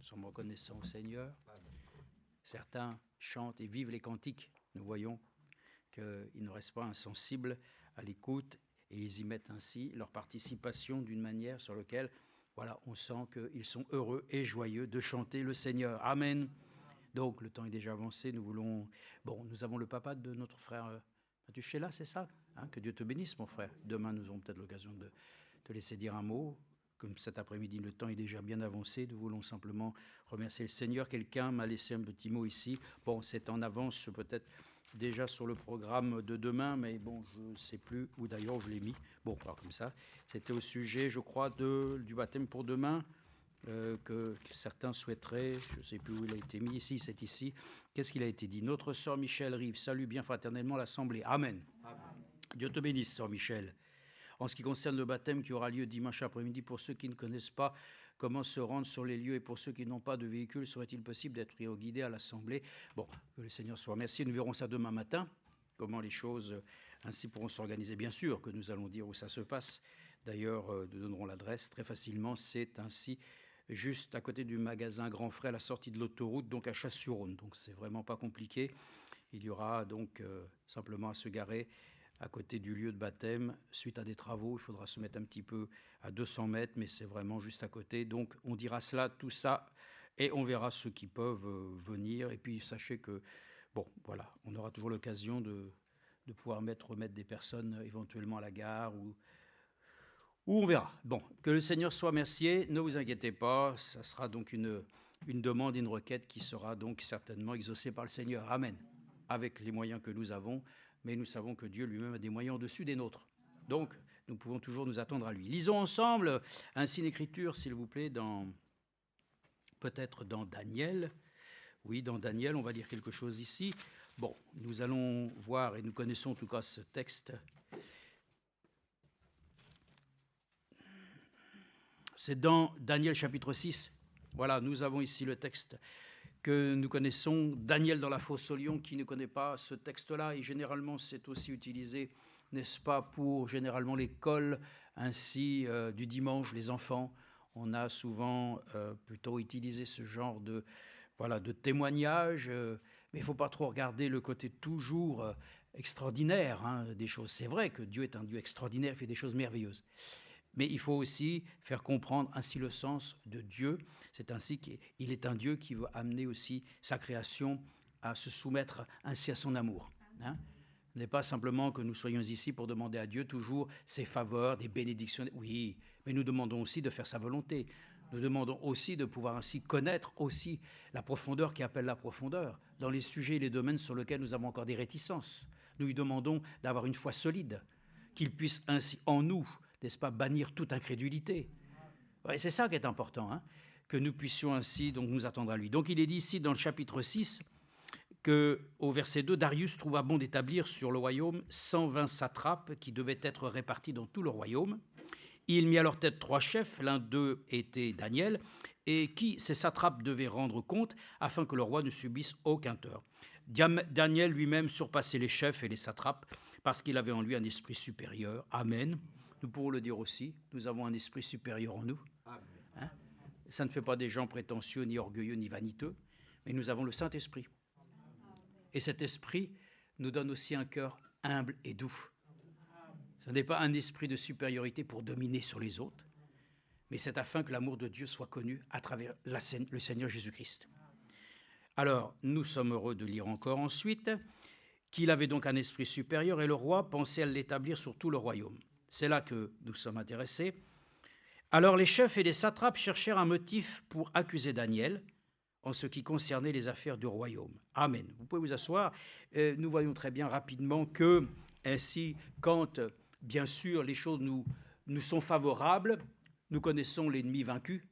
Nous sommes reconnaissants au Seigneur. Certains chantent et vivent les cantiques. Nous voyons qu'ils ne restent pas insensibles à l'écoute et ils y mettent ainsi leur participation d'une manière sur laquelle, voilà, on sent qu'ils sont heureux et joyeux de chanter le Seigneur. Amen. Donc, le temps est déjà avancé. Nous avons le papa de notre frère Mathieu Sheila, c'est ça, hein? Que Dieu te bénisse, mon frère. Demain, nous aurons peut-être l'occasion de te laisser dire un mot. Comme cet après-midi, le temps est déjà bien avancé. Nous voulons simplement remercier le Seigneur. Quelqu'un m'a laissé un petit mot ici. Bon, c'est en avance peut-être déjà sur le programme de demain, mais bon, je ne sais plus où d'ailleurs je l'ai mis. Bon, alors comme ça, c'était au sujet, je crois, du baptême pour demain, que certains souhaiteraient, je ne sais plus où il a été mis, ici, c'est ici. Qu'est-ce qu'il a été dit? Notre sœur Michel Rive salue bien fraternellement l'Assemblée. Amen. Amen. Dieu te bénisse, sœur Michel. En ce qui concerne le baptême qui aura lieu dimanche après-midi, pour ceux qui ne connaissent pas comment se rendre sur les lieux et pour ceux qui n'ont pas de véhicule, serait-il possible d'être guidé à l'Assemblée? Bon, que le Seigneur soit remercié. Nous verrons ça demain matin, comment les choses ainsi pourront s'organiser. Bien sûr que nous allons dire où ça se passe. D'ailleurs, nous donnerons l'adresse très facilement. C'est ainsi juste à côté du magasin Grand Frais, à la sortie de l'autoroute, donc à Chasse-sur-Rhône. Donc, c'est vraiment pas compliqué. Il y aura donc simplement à se garer à côté du lieu de baptême. Suite à des travaux, il faudra se mettre un petit peu à 200 mètres, mais c'est vraiment juste à côté. Donc, on dira cela, tout ça, et on verra ceux qui peuvent venir. Et puis, sachez que, bon, voilà, on aura toujours l'occasion de pouvoir remettre des personnes éventuellement à la gare ou on verra. Bon, que le Seigneur soit remercié. Ne vous inquiétez pas, ça sera donc une demande, une requête qui sera donc certainement exaucée par le Seigneur. Amen. Avec les moyens que nous avons, mais nous savons que Dieu lui-même a des moyens au-dessus des nôtres. Donc, nous pouvons toujours nous attendre à lui. Lisons ensemble un signe d'écriture, s'il vous plaît, peut-être dans Daniel. Oui, dans Daniel, on va dire quelque chose ici. Bon, nous allons voir, et nous connaissons en tout cas ce texte. C'est dans Daniel chapitre 6. Voilà, nous avons ici le texte que nous connaissons. Daniel dans la fosse au lion, qui ne connaît pas ce texte-là, et généralement c'est aussi utilisé, n'est-ce pas, pour généralement l'école, ainsi du dimanche, les enfants. On a souvent plutôt utilisé ce genre de témoignage, mais il ne faut pas trop regarder le côté toujours extraordinaire des choses. C'est vrai que Dieu est un Dieu extraordinaire, il fait des choses merveilleuses. Mais il faut aussi faire comprendre ainsi le sens de Dieu. C'est ainsi qu'il est un Dieu qui veut amener aussi sa création à se soumettre ainsi à son amour. Ce n'est pas simplement que nous soyons ici pour demander à Dieu toujours ses faveurs, des bénédictions. Oui, mais nous demandons aussi de faire sa volonté. Nous demandons aussi de pouvoir ainsi connaître aussi la profondeur qui appelle la profondeur dans les sujets et les domaines sur lesquels nous avons encore des réticences. Nous lui demandons d'avoir une foi solide, qu'il puisse ainsi en nous, n'est-ce pas, bannir toute incrédulité. Ouais, c'est ça qui est important, que nous puissions ainsi donc nous attendre à lui. Donc il est dit ici dans le chapitre 6 qu'au verset 2, Darius trouva bon d'établir sur le royaume 120 satrapes qui devaient être répartis dans tout le royaume. Il mit à leur tête 3 chefs, l'un d'eux était Daniel, et qui ces satrapes devaient rendre compte afin que le roi ne subisse aucun tort. Daniel lui-même surpassait les chefs et les satrapes parce qu'il avait en lui un esprit supérieur. Amen. Nous pourrons le dire aussi, nous avons un esprit supérieur en nous. Ça ne fait pas des gens prétentieux, ni orgueilleux, ni vaniteux, mais nous avons le Saint-Esprit. Et cet esprit nous donne aussi un cœur humble et doux. Ce n'est pas un esprit de supériorité pour dominer sur les autres, mais c'est afin que l'amour de Dieu soit connu à travers le Seigneur Jésus-Christ. Alors, nous sommes heureux de lire encore ensuite qu'il avait donc un esprit supérieur et le roi pensait à l'établir sur tout le royaume. C'est là que nous sommes intéressés. Alors les chefs et les satrapes cherchèrent un motif pour accuser Daniel en ce qui concernait les affaires du royaume. Amen. Vous pouvez vous asseoir. Nous voyons très bien rapidement que, ainsi, quand, bien sûr, les choses nous sont favorables, nous connaissons l'ennemi vaincu.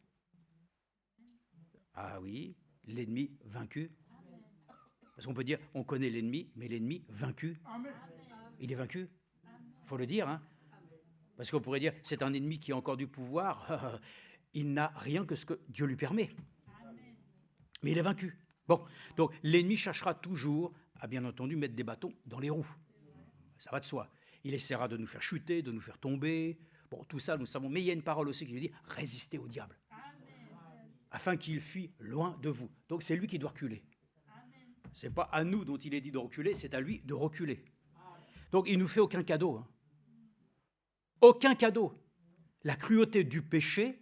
Ah oui, l'ennemi vaincu. Parce qu'on peut dire, on connaît l'ennemi, mais l'ennemi vaincu. Il est vaincu. Il faut le dire, Parce qu'on pourrait dire, c'est un ennemi qui a encore du pouvoir. Il n'a rien que ce que Dieu lui permet. Mais il est vaincu. Bon, donc l'ennemi cherchera toujours à, bien entendu, mettre des bâtons dans les roues. Ça va de soi. Il essaiera de nous faire chuter, de nous faire tomber. Bon, tout ça, nous savons. Mais il y a une parole aussi qui veut dire, résister au diable. afin qu'il fuit loin de vous. Donc c'est lui qui doit reculer. Ce n'est pas à nous dont il est dit de reculer, c'est à lui de reculer. Donc il ne nous fait aucun cadeau. Hein. Aucun cadeau. La cruauté du péché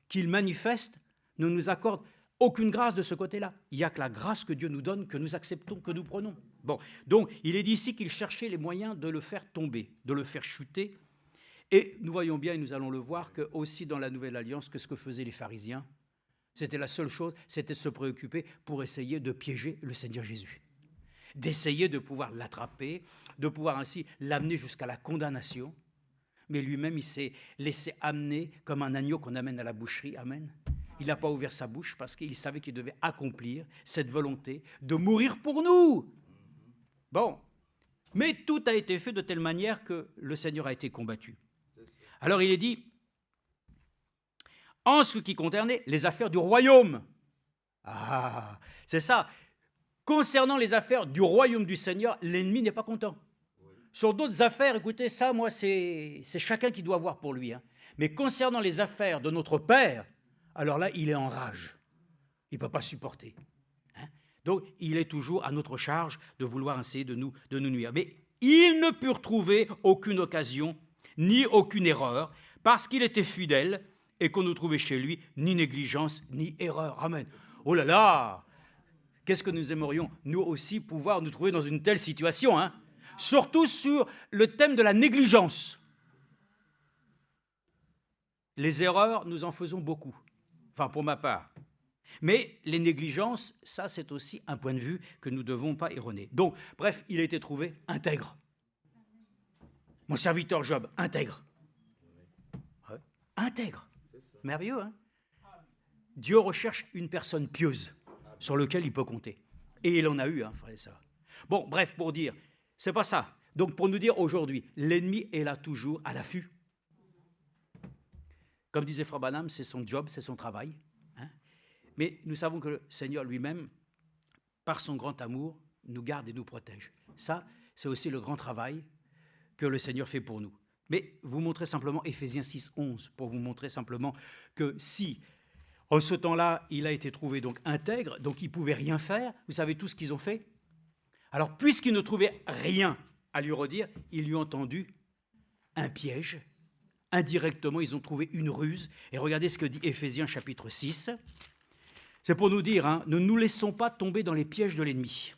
qu'il manifeste ne nous accorde aucune grâce de ce côté-là. Il n'y a que la grâce que Dieu nous donne, que nous acceptons, que nous prenons. Bon, donc il est dit ici qu'il cherchait les moyens de le faire tomber, de le faire chuter. Et nous voyons bien, et nous allons le voir, que aussi dans la Nouvelle Alliance, que ce que faisaient les pharisiens, c'était la seule chose, c'était de se préoccuper pour essayer de piéger le Seigneur Jésus. D'essayer de pouvoir l'attraper, de pouvoir ainsi l'amener jusqu'à la condamnation. Mais lui-même, il s'est laissé amener comme un agneau qu'on amène à la boucherie. Amen. Il n'a pas ouvert sa bouche parce qu'il savait qu'il devait accomplir cette volonté de mourir pour nous. Bon, mais tout a été fait de telle manière que le Seigneur a été combattu. Alors il est dit, en ce qui concernait les affaires du royaume. Ah, c'est ça. Concernant les affaires du royaume du Seigneur, l'ennemi n'est pas content. Sur d'autres affaires, écoutez, ça, moi, c'est chacun qui doit voir pour lui. Hein. Mais concernant les affaires de notre Père, alors là, il est en rage. Il ne peut pas supporter. Hein. Donc, il est toujours à notre charge de vouloir essayer de nous nuire. Mais il ne put retrouver aucune occasion, ni aucune erreur, parce qu'il était fidèle et qu'on ne trouvait chez lui ni négligence, ni erreur. Amen. Oh là là! Qu'est-ce que nous aimerions, nous aussi, pouvoir nous trouver dans une telle situation, hein? Surtout sur le thème de la négligence. Les erreurs, nous en faisons beaucoup, enfin pour ma part. Mais les négligences, ça c'est aussi un point de vue que nous ne devons pas erroner. Donc, bref, il a été trouvé intègre. Mon serviteur Job, intègre. Ouais. Intègre. Merveilleux, hein? Dieu recherche une personne pieuse sur laquelle il peut compter. Et il en a eu, hein, frère et sœurs. Bon, bref, pour dire, c'est pas ça. Donc, pour nous dire aujourd'hui, l'ennemi est là toujours à l'affût. Comme disait Frère Branham, c'est son job, c'est son travail. Hein. Mais nous savons que le Seigneur lui-même, par son grand amour, nous garde et nous protège. Ça, c'est aussi le grand travail que le Seigneur fait pour nous. Mais vous montrez simplement Éphésiens 6, 11, pour vous montrer simplement que si, en ce temps-là, il a été trouvé donc intègre, donc il ne pouvait rien faire, vous savez tout ce qu'ils ont fait? Alors, puisqu'ils ne trouvaient rien à lui redire, ils lui ont tendu un piège. Indirectement, ils ont trouvé une ruse. Et regardez ce que dit Éphésiens chapitre 6. C'est pour nous dire, hein, ne nous laissons pas tomber dans les pièges de l'ennemi,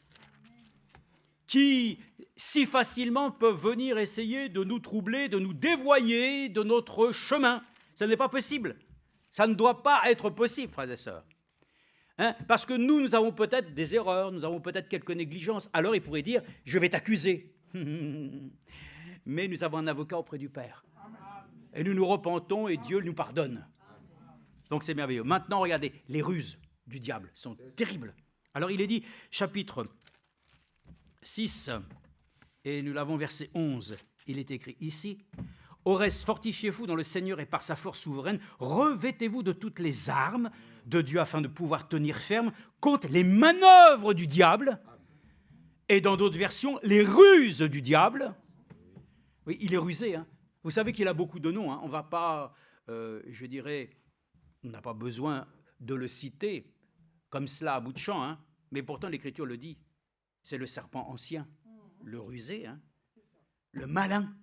qui si facilement peuvent venir essayer de nous troubler, de nous dévoyer de notre chemin. Ce n'est pas possible. Ça ne doit pas être possible, frères et sœurs. Hein, parce que nous avons peut-être des erreurs, nous avons peut-être quelques négligences. Alors il pourrait dire, je vais t'accuser. Mais nous avons un avocat auprès du Père. Et nous nous repentons et Dieu nous pardonne. Donc c'est merveilleux. Maintenant, regardez, les ruses du diable sont terribles. Alors il est dit, chapitre 6, et nous l'avons verset 11, il est écrit ici, « Au reste, fortifiez-vous dans le Seigneur et par sa force souveraine, revêtez-vous de toutes les armes de Dieu afin de pouvoir tenir ferme contre les manœuvres du diable. » Et dans d'autres versions, les ruses du diable. Oui, il est rusé. Hein. Vous savez qu'il a beaucoup de noms. Hein. On ne va pas, je dirais, on n'a pas besoin de le citer comme cela à bout de champ. Hein. Mais pourtant, l'Écriture le dit. C'est le serpent ancien, le rusé, hein, le malin.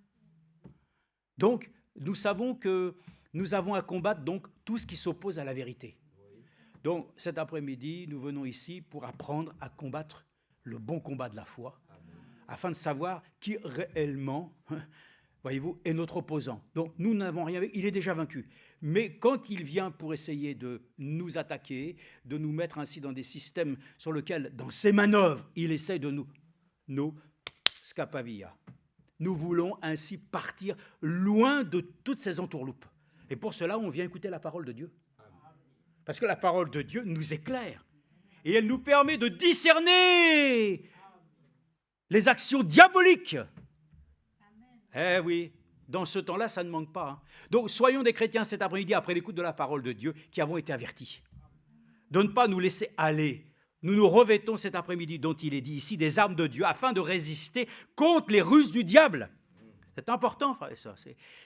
Donc, nous savons que nous avons à combattre donc, tout ce qui s'oppose à la vérité. Donc, cet après-midi, nous venons ici pour apprendre à combattre le bon combat de la foi, afin de savoir qui réellement, voyez-vous, est notre opposant. Donc, nous n'avons rien avec, il est déjà vaincu. Mais quand il vient pour essayer de nous attaquer, de nous mettre ainsi dans des systèmes sur lesquels, dans ses manœuvres, il essaie de nous scapavia. Nous voulons ainsi partir loin de toutes ces entourloupes. Et pour cela, on vient écouter la parole de Dieu. Parce que la parole de Dieu nous éclaire. Et elle nous permet de discerner les actions diaboliques. Eh oui, dans ce temps-là, ça ne manque pas. Hein. Donc, soyons des chrétiens cet après-midi, après l'écoute de la parole de Dieu, qui avons été avertis. De ne pas nous laisser aller. Nous nous revêtons cet après-midi, dont il est dit ici, des armes de Dieu, afin de résister contre les ruses du diable. C'est important, frère et sœurs.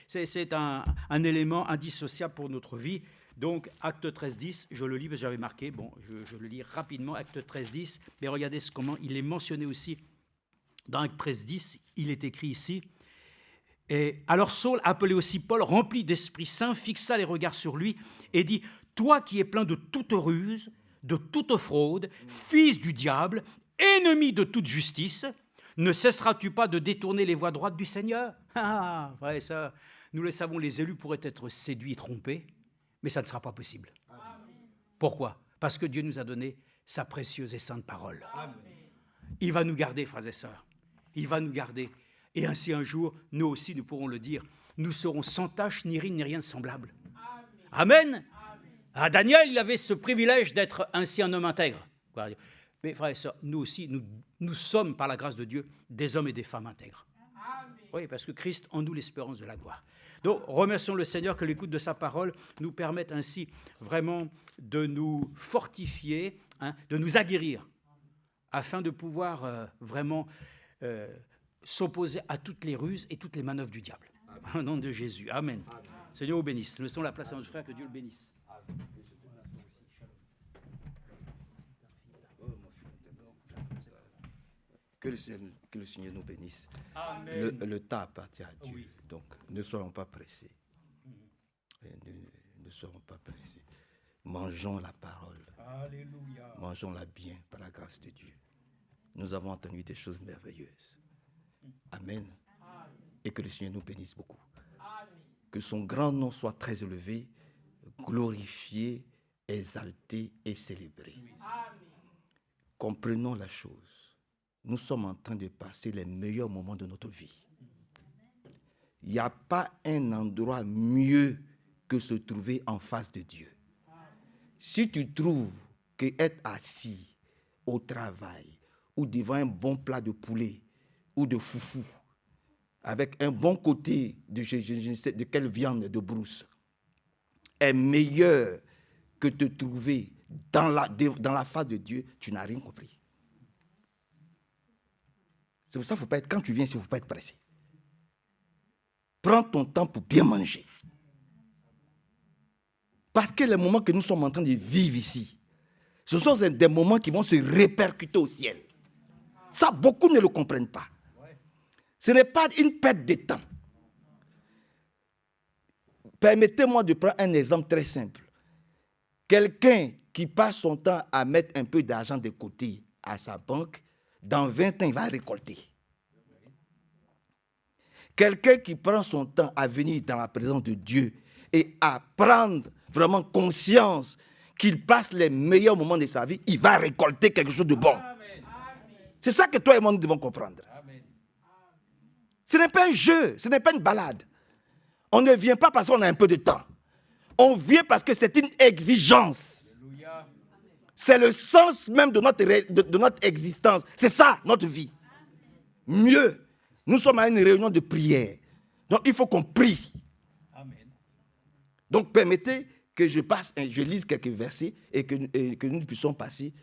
C'est un élément indissociable pour notre vie. Donc, acte 13.10, je le lis, parce que j'avais marqué, bon, je le lis rapidement, acte 13.10, mais regardez comment il est mentionné aussi dans acte 13.10, il est écrit ici. Et alors Saul, appelé aussi Paul, rempli d'Esprit Saint, fixa les regards sur lui et dit, « Toi qui es plein de toute ruse, de toute fraude, fils du diable, ennemi de toute justice, ne cesseras-tu pas de détourner les voies droites du Seigneur ?» Ouais, ça, nous le savons, les élus pourraient être séduits et trompés, mais ça ne sera pas possible. Amen. Pourquoi? Parce que Dieu nous a donné sa précieuse et sainte parole. Amen. Il va nous garder, frères et sœurs. Il va nous garder. Et ainsi, un jour, nous aussi, nous pourrons le dire, nous serons sans tache, ni ride, ni rien de semblable. Amen. Amen. Ah, Daniel, il avait ce privilège d'être ainsi un homme intègre. Mais frères et sœurs, nous aussi, nous sommes, par la grâce de Dieu, des hommes et des femmes intègres. Amen. Oui, parce que Christ en nous l'espérance de la gloire. Donc, remercions le Seigneur que l'écoute de sa parole nous permette ainsi vraiment de nous fortifier, de nous aguerrir, afin de pouvoir vraiment s'opposer à toutes les ruses et toutes les manœuvres du diable. Amen. Au nom de Jésus. Amen. Amen. Seigneur vous bénisse. Laissons la place à notre frère, que Dieu le bénisse. Amen. Que le Seigneur nous bénisse. Amen. Le temps appartient à Dieu. Oui. Donc, ne soyons pas pressés. Ne soyons pas pressés. Mangeons la parole. Alléluia. Mangeons-la bien par la grâce de Dieu. Nous avons entendu des choses merveilleuses. Amen. Amen. Et que le Seigneur nous bénisse beaucoup. Amen. Que son grand nom soit très élevé, glorifié, exalté et célébré. Amen. Comprenons la chose. Nous sommes en train de passer les meilleurs moments de notre vie. Il n'y a pas un endroit mieux que se trouver en face de Dieu. Si tu trouves qu'être assis au travail ou devant un bon plat de poulet ou de foufou, avec un bon côté de je ne sais de quelle viande de brousse, est meilleur que te trouver dans la face de Dieu, tu n'as rien compris. C'est pour ça qu'il ne faut pas être, quand tu viens ici, il ne faut pas être pressé. Prends ton temps pour bien manger. Parce que les moments que nous sommes en train de vivre ici, ce sont des moments qui vont se répercuter au ciel. Ça, beaucoup ne le comprennent pas. Ce n'est pas une perte de temps. Permettez-moi de prendre un exemple très simple. Quelqu'un qui passe son temps à mettre un peu d'argent de côté à sa banque, dans 20 ans, il va récolter. Quelqu'un qui prend son temps à venir dans la présence de Dieu et à prendre vraiment conscience qu'il passe les meilleurs moments de sa vie, il va récolter quelque chose de bon. Amen. C'est ça que toi et moi, nous devons comprendre. Amen. Ce n'est pas un jeu, ce n'est pas une balade. On ne vient pas parce qu'on a un peu de temps. On vient parce que c'est une exigence. Alléluia. C'est le sens même de notre existence. C'est ça, notre vie. Mieux, nous sommes à une réunion de prière. Donc, il faut qu'on prie. Amen. Donc, permettez que je lise quelques versets et que nous puissions passer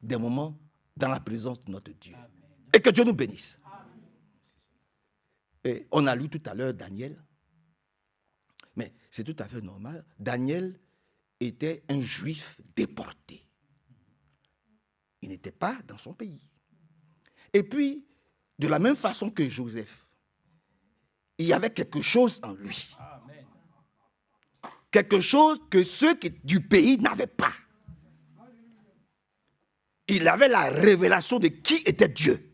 des moments dans la présence de notre Dieu. Amen. Et que Dieu nous bénisse. Et on a lu tout à l'heure Daniel. Mais c'est tout à fait normal. Daniel était un juif déporté. Il n'était pas dans son pays. Et puis, de la même façon que Joseph, il y avait quelque chose en lui. Amen. Quelque chose que ceux du pays n'avaient pas. Il avait la révélation de qui était Dieu.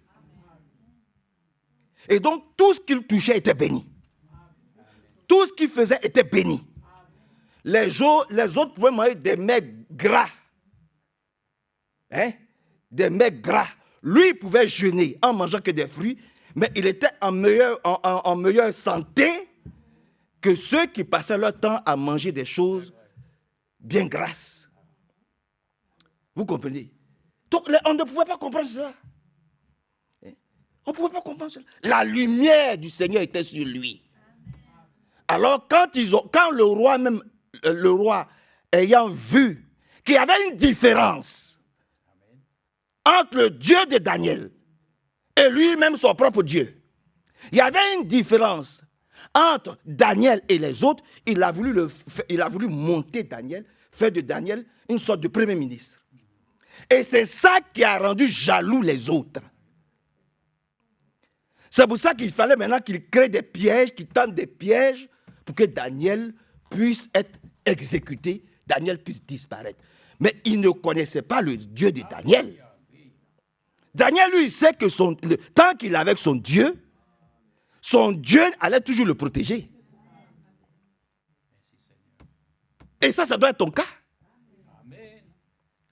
Et donc, tout ce qu'il touchait était béni. Tout ce qu'il faisait était béni. Les autres pouvaient manger des mets gras. Des mets gras. Lui, il pouvait jeûner en mangeant que des fruits, mais il était en meilleure santé que ceux qui passaient leur temps à manger des choses bien grasses. Vous comprenez? Donc, on ne pouvait pas comprendre ça. On ne pouvait pas comprendre ça. La lumière du Seigneur était sur lui. Alors, quand le roi ayant vu qu'il y avait une différence entre le Dieu de Daniel et lui-même son propre Dieu, Il y avait une différence entre Daniel et les autres. Il a voulu monter Daniel, faire de Daniel une sorte de premier ministre. Et c'est ça qui a rendu jaloux les autres. C'est pour ça qu'il fallait maintenant qu'il crée des pièges, qu'il tente des pièges pour que Daniel puisse être exécuté, Daniel puisse disparaître. Mais il ne connaissait pas le Dieu de Daniel. Daniel, lui, il sait que tant qu'il est avec son Dieu allait toujours le protéger. Et ça doit être ton cas.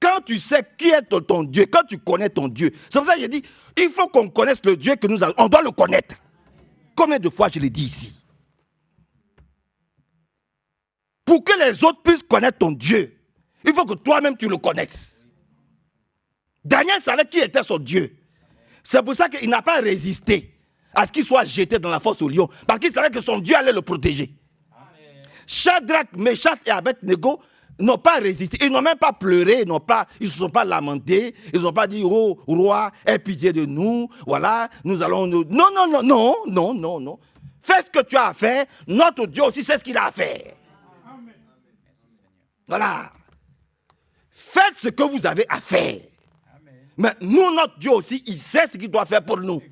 Quand tu sais qui est ton Dieu, quand tu connais ton Dieu, c'est pour ça que j'ai dit, il faut qu'on connaisse le Dieu que nous avons. On doit le connaître. Combien de fois je l'ai dit ici? Pour que les autres puissent connaître ton Dieu, il faut que toi-même tu le connaisses. Daniel savait qui était son Dieu. C'est pour ça qu'il n'a pas résisté à ce qu'il soit jeté dans la fosse au lion. Parce qu'il savait que son Dieu allait le protéger. Shadrach, Meshach et Abednego n'ont pas résisté. Ils n'ont même pas pleuré. Ils ne se sont pas lamentés. Ils n'ont pas dit, oh roi, aie pitié de nous. Voilà, nous allons... Non. Fais ce que tu as à faire. Notre Dieu aussi sait ce qu'il a à faire. Voilà. Faites ce que vous avez à faire. Mais nous, notre Dieu aussi, il sait ce qu'il doit faire pour nous.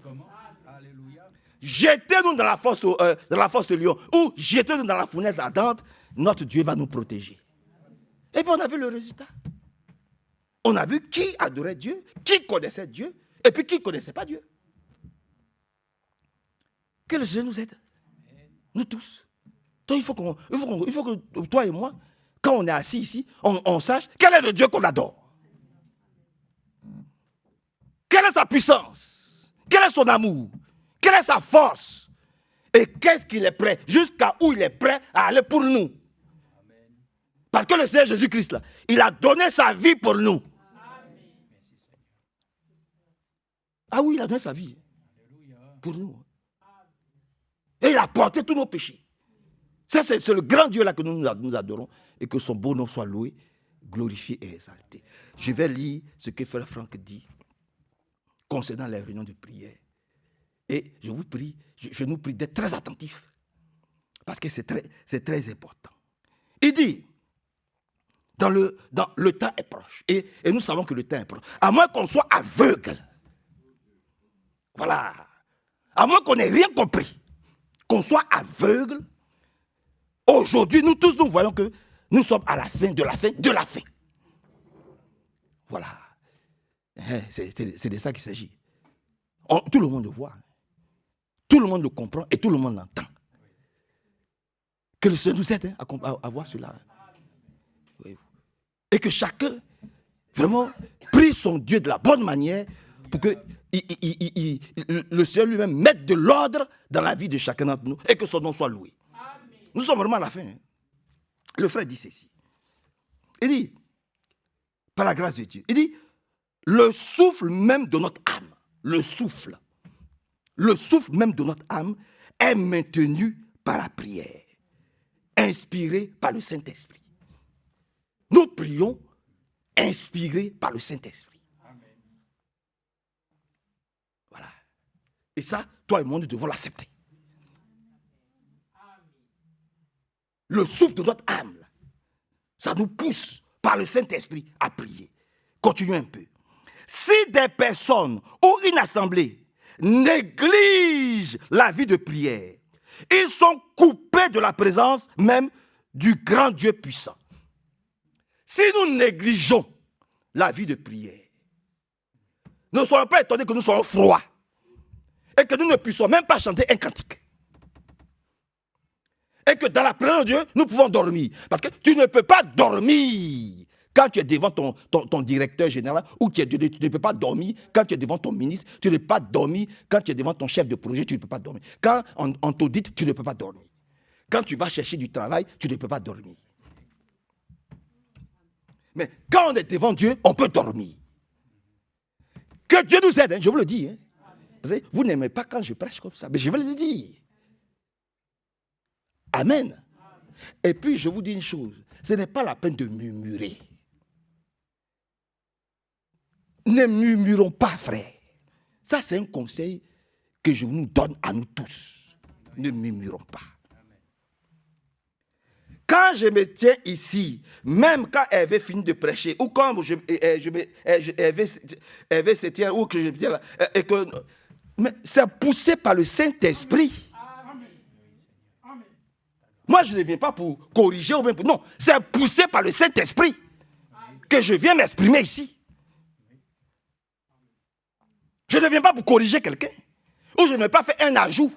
Jetez-nous dans la fosse au lion ou jetez-nous dans la fournaise ardente. Notre Dieu va nous protéger. Et puis on a vu le résultat. On a vu qui adorait Dieu, qui connaissait Dieu, et puis qui ne connaissait pas Dieu. Que le Seigneur nous aide. Nous tous. Donc il faut que toi et moi, quand on est assis ici, on sache quel est le Dieu qu'on adore. Quelle est sa puissance? Quel est son amour? Quelle est sa force? Et qu'est-ce qu'il est prêt? Jusqu'à où il est prêt à aller pour nous? Parce que le Seigneur Jésus-Christ, là, il a donné sa vie pour nous. Ah oui, il a donné sa vie pour nous. Et il a porté tous nos péchés. Ça, c'est le grand Dieu là que nous adorons. Et que son beau nom soit loué, glorifié et exalté. Je vais lire ce que Frère Franck dit concernant les réunions de prière. Et je vous prie, je nous prie d'être très attentifs. Parce que c'est très important. Il dit, le temps est proche. Et nous savons que le temps est proche. À moins qu'on soit aveugle. Voilà. À moins qu'on n'ait rien compris. Qu'on soit aveugle. Aujourd'hui, nous tous, nous voyons que nous sommes à la fin de la fin de la fin. Voilà. C'est de ça qu'il s'agit. Tout le monde le voit. Tout le monde le comprend et tout le monde l'entend. Que le Seigneur nous aide à voir cela. Et que chacun, vraiment, prie son Dieu de la bonne manière pour que le Seigneur lui-même mette de l'ordre dans la vie de chacun d'entre nous et que son nom soit loué. Amen. Nous sommes vraiment à la fin. Le frère dit ceci. Il dit, par la grâce de Dieu, il dit, le souffle même de notre âme, le souffle même de notre âme est maintenu par la prière, inspiré par le Saint-Esprit. Nous prions inspirés par le Saint-Esprit. Amen. Voilà. Et ça, toi et moi, nous devons l'accepter. Le souffle de notre âme, ça nous pousse par le Saint-Esprit à prier. Continuons un peu. Si des personnes ou une assemblée négligent la vie de prière, ils sont coupés de la présence même du grand Dieu puissant. Si nous négligeons la vie de prière, ne soyons pas étonnés que nous soyons froids et que nous ne puissions même pas chanter un cantique. Et que dans la présence de Dieu, nous pouvons dormir. Parce que tu ne peux pas dormir quand tu es devant ton directeur général ou tu ne peux pas dormir quand tu es devant ton ministre. Tu ne peux pas dormir quand tu es devant ton chef de projet. Tu ne peux pas dormir. Quand on t'audite, tu ne peux pas dormir. Quand tu vas chercher du travail, tu ne peux pas dormir. Mais quand on est devant Dieu, on peut dormir. Que Dieu nous aide, hein, je vous le dis. Hein. Vous savez, vous n'aimez pas quand je prêche comme ça, mais je vais le dire. Amen. Et puis, je vous dis une chose, ce n'est pas la peine de murmurer. Ne murmurons pas, frère. Ça, c'est un conseil que je nous donne à nous tous. Ne murmurons pas. Quand je me tiens ici, même quand Hervé finit de prêcher, ou quand Hervé se tient, ou que je me tiens là, et que, mais c'est poussé par le Saint-Esprit. Moi, je ne viens pas pour corriger ou même pour... Non, c'est poussé par le Saint-Esprit que je viens m'exprimer ici. Je ne viens pas pour corriger quelqu'un. Ou je ne vais pas faire un ajout.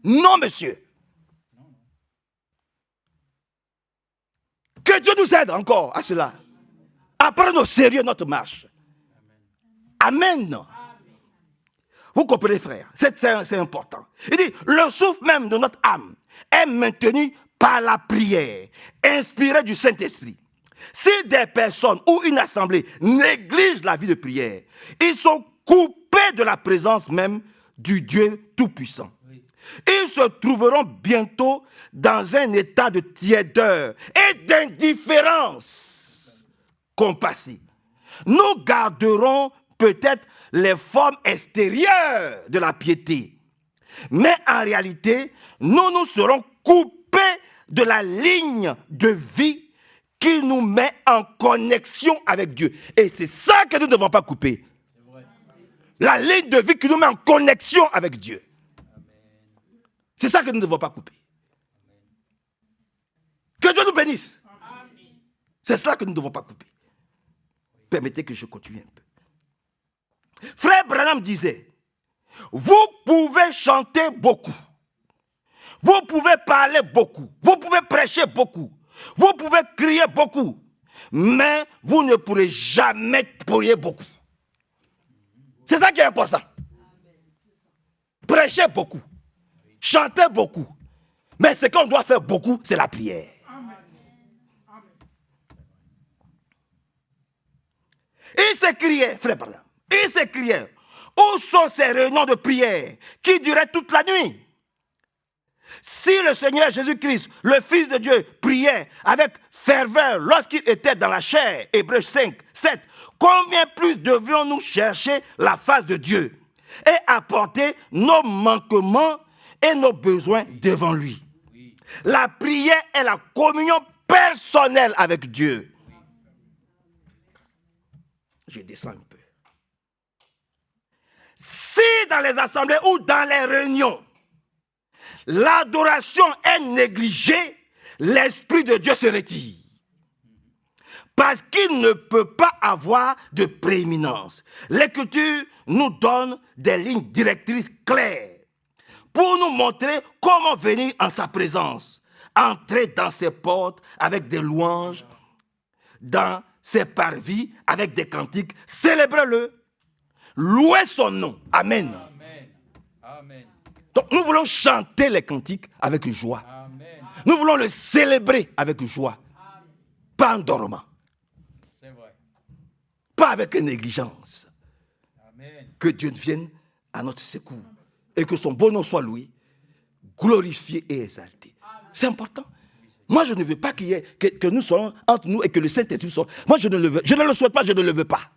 Non, monsieur. Que Dieu nous aide encore à cela. À prendre au sérieux notre marche. Amen. Vous comprenez, frère? C'est important. Il dit, le souffle même de notre âme est maintenu par la prière, inspirée du Saint-Esprit. Si des personnes ou une assemblée négligent la vie de prière, ils sont coupés de la présence même du Dieu Tout-Puissant. Ils se trouveront bientôt dans un état de tiédeur et d'indifférence compassive. Nous garderons peut-être les formes extérieures de la piété, mais en réalité, nous serons coupés de la ligne de vie qui nous met en connexion avec Dieu. Et c'est ça que nous ne devons pas couper. La ligne de vie qui nous met en connexion avec Dieu. C'est ça que nous ne devons pas couper. Que Dieu nous bénisse. C'est cela que nous ne devons pas couper. Permettez que je continue un peu. Frère Branham disait, vous pouvez chanter beaucoup. Vous pouvez parler beaucoup. Vous pouvez prêcher beaucoup. Vous pouvez crier beaucoup. Mais vous ne pourrez jamais prier beaucoup. C'est ça qui est important. Prêcher beaucoup. Chanter beaucoup. Mais ce qu'on doit faire beaucoup, c'est la prière. Il s'écriait, frère, pardon. Il s'écriait, où sont ces réunions de prière qui duraient toute la nuit? Si le Seigneur Jésus-Christ, le Fils de Dieu, priait avec ferveur lorsqu'il était dans la chair, Hébreux 5, 7, combien plus devions-nous chercher la face de Dieu et apporter nos manquements et nos besoins devant lui? La prière est la communion personnelle avec Dieu. Je descends un peu. Si dans les assemblées ou dans les réunions, l'adoration est négligée, l'Esprit de Dieu se retire. Parce qu'il ne peut pas avoir de prééminence. L'Écriture nous donne des lignes directrices claires pour nous montrer comment venir en sa présence, entrer dans ses portes avec des louanges, dans ses parvis avec des cantiques, célébrez-le, louez son nom. Amen. Amen. Amen. Donc nous voulons chanter les cantiques avec joie. Amen. Nous voulons le célébrer avec joie. Amen. Pas en dormant. C'est vrai. Pas avec négligence. Amen. Que Dieu vienne à notre secours. Et que son bon nom soit loué, glorifié et exalté. Amen. C'est important. Moi, je ne veux pas que nous soyons entre nous et que le Saint-Esprit soit. Moi, je ne le souhaite pas, je ne le veux pas.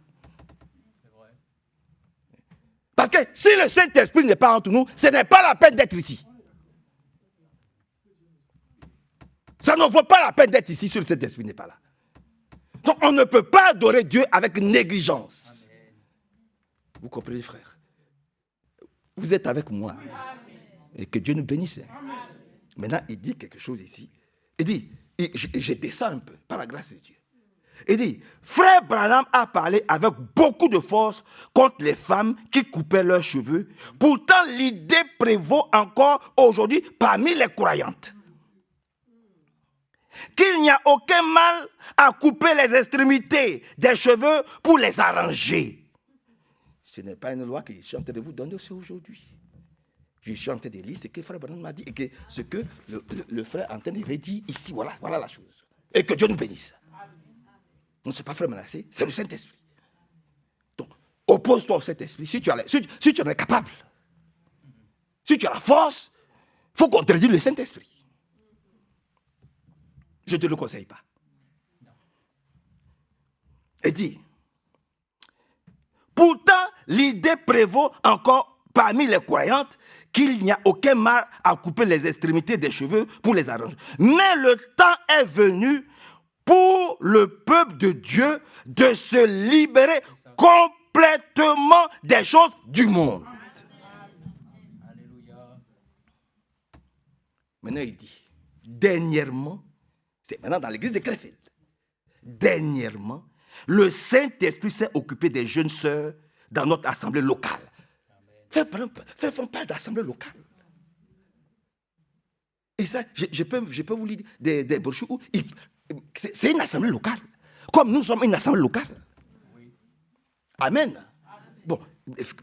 Parce que si le Saint-Esprit n'est pas entre nous, ce n'est pas la peine d'être ici. Ça ne vaut pas la peine d'être ici si le Saint-Esprit n'est pas là. Donc, on ne peut pas adorer Dieu avec négligence. Amen. Vous comprenez, frère? Vous êtes avec moi. Amen. Et que Dieu nous bénisse. Amen. Maintenant, il dit quelque chose ici. Il dit, je descends un peu, par la grâce de Dieu. Il dit, frère Branham a parlé avec beaucoup de force contre les femmes qui coupaient leurs cheveux. Pourtant, l'idée prévaut encore aujourd'hui parmi les croyantes. Qu'il n'y a aucun mal à couper les extrémités des cheveux pour les arranger. Ce n'est pas une loi que je suis en train de vous donner aussi aujourd'hui. Je suis en train de lire ce que frère Branham m'a dit et que ce que le frère est en train de dire ici, voilà la chose. Et que Dieu nous bénisse. Non, ce n'est pas frère Manassé, c'est le Saint-Esprit. Donc, oppose-toi au Saint-Esprit si tu en es capable. Si tu as la force, il faut contredire le Saint-Esprit. Je ne te le conseille pas. Et dit, pourtant, l'idée prévaut encore parmi les croyantes qu'il n'y a aucun mal à couper les extrémités des cheveux pour les arranger. Mais le temps est venu pour le peuple de Dieu de se libérer complètement des choses du monde. Maintenant, il dit, dernièrement, c'est maintenant dans l'église de Krefeld, dernièrement, le Saint-Esprit s'est occupé des jeunes sœurs dans notre assemblée locale. Faites pas d'assemblée locale. Et ça, je peux vous lire des brochures où c'est une assemblée locale. Comme nous sommes une assemblée locale. Amen. Bon,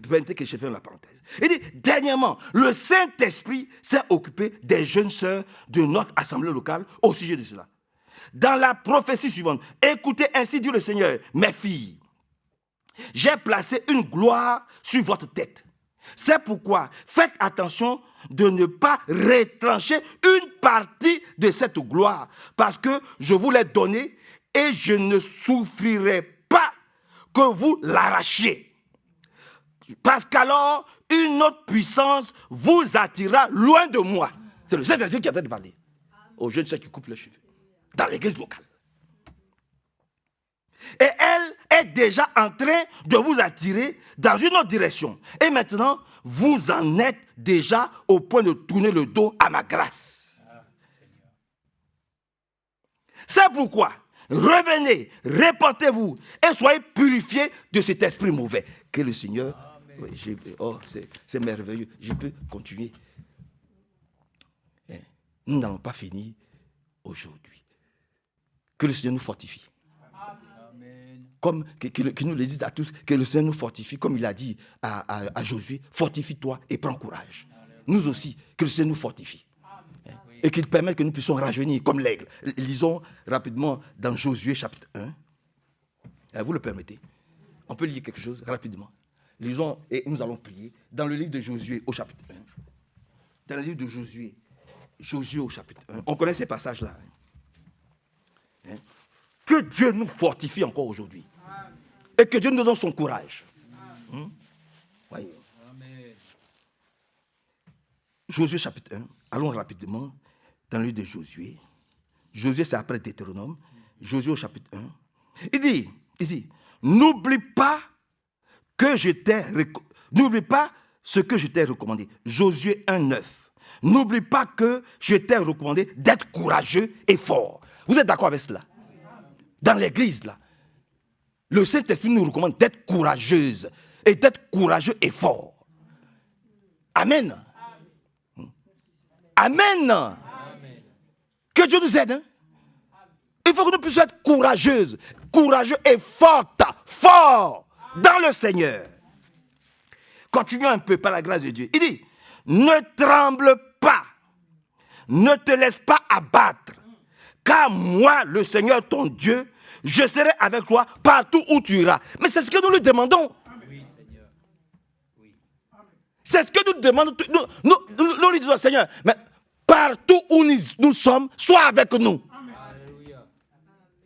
permettez que je fasse la parenthèse. Il dit, dernièrement, le Saint-Esprit s'est occupé des jeunes sœurs de notre assemblée locale au sujet de cela. Dans la prophétie suivante, écoutez ainsi dit le Seigneur, mes filles, j'ai placé une gloire sur votre tête. C'est pourquoi faites attention de ne pas retrancher une partie de cette gloire, parce que je vous l'ai donnée et je ne souffrirai pas que vous l'arrachiez. Parce qu'alors, une autre puissance vous attirera loin de moi. C'est le Saint-Esprit qui est en train de parler aux jeunes sœurs qui coupent les cheveux dans l'église locale. Et elle est déjà en train de vous attirer dans une autre direction. Et maintenant, vous en êtes déjà au point de tourner le dos à ma grâce. C'est pourquoi, revenez, répentez-vous et soyez purifiés de cet esprit mauvais. Que le Seigneur... c'est merveilleux. Je peux continuer. Nous n'allons pas finir aujourd'hui. Que le Seigneur nous fortifie. Comme qu'il nous le dise à tous, que le Seigneur nous fortifie, comme il a dit à Josué, fortifie-toi et prends courage. Nous aussi, que le Seigneur nous fortifie. Et qu'il permette que nous puissions rajeunir comme l'aigle. Lisons rapidement dans Josué chapitre 1. Vous le permettez? On peut lire quelque chose rapidement. Lisons et nous allons prier dans le livre de Josué au chapitre 1. Dans le livre de Josué, Josué au chapitre 1. On connaît ces passages-là. Que Dieu nous fortifie encore aujourd'hui. Et que Dieu nous donne son courage. Oui. Josué chapitre 1. Allons rapidement dans le livre de Josué. Josué, c'est après Deutéronome. Josué au chapitre 1. Il dit ici, n'oublie pas ce que je t'ai recommandé. Josué 1, 9. N'oublie pas que je t'ai recommandé d'être courageux et fort. Vous êtes d'accord avec cela? Dans l'église, là, le Saint-Esprit nous recommande d'être courageuse et d'être courageux et fort. Amen. Amen. Amen. Que Dieu nous aide. Hein? Il faut que nous puissions être courageuses, courageux et fortes, forts dans le Seigneur. Continuons un peu par la grâce de Dieu. Il dit, ne tremble pas, ne te laisse pas abattre, car moi, le Seigneur ton Dieu, je serai avec toi partout où tu iras. Mais c'est ce que nous lui demandons. Oui, Seigneur. Oui. C'est ce que nous demandons. Nous lui disons, Seigneur, mais partout où nous sommes, sois avec nous. Amen.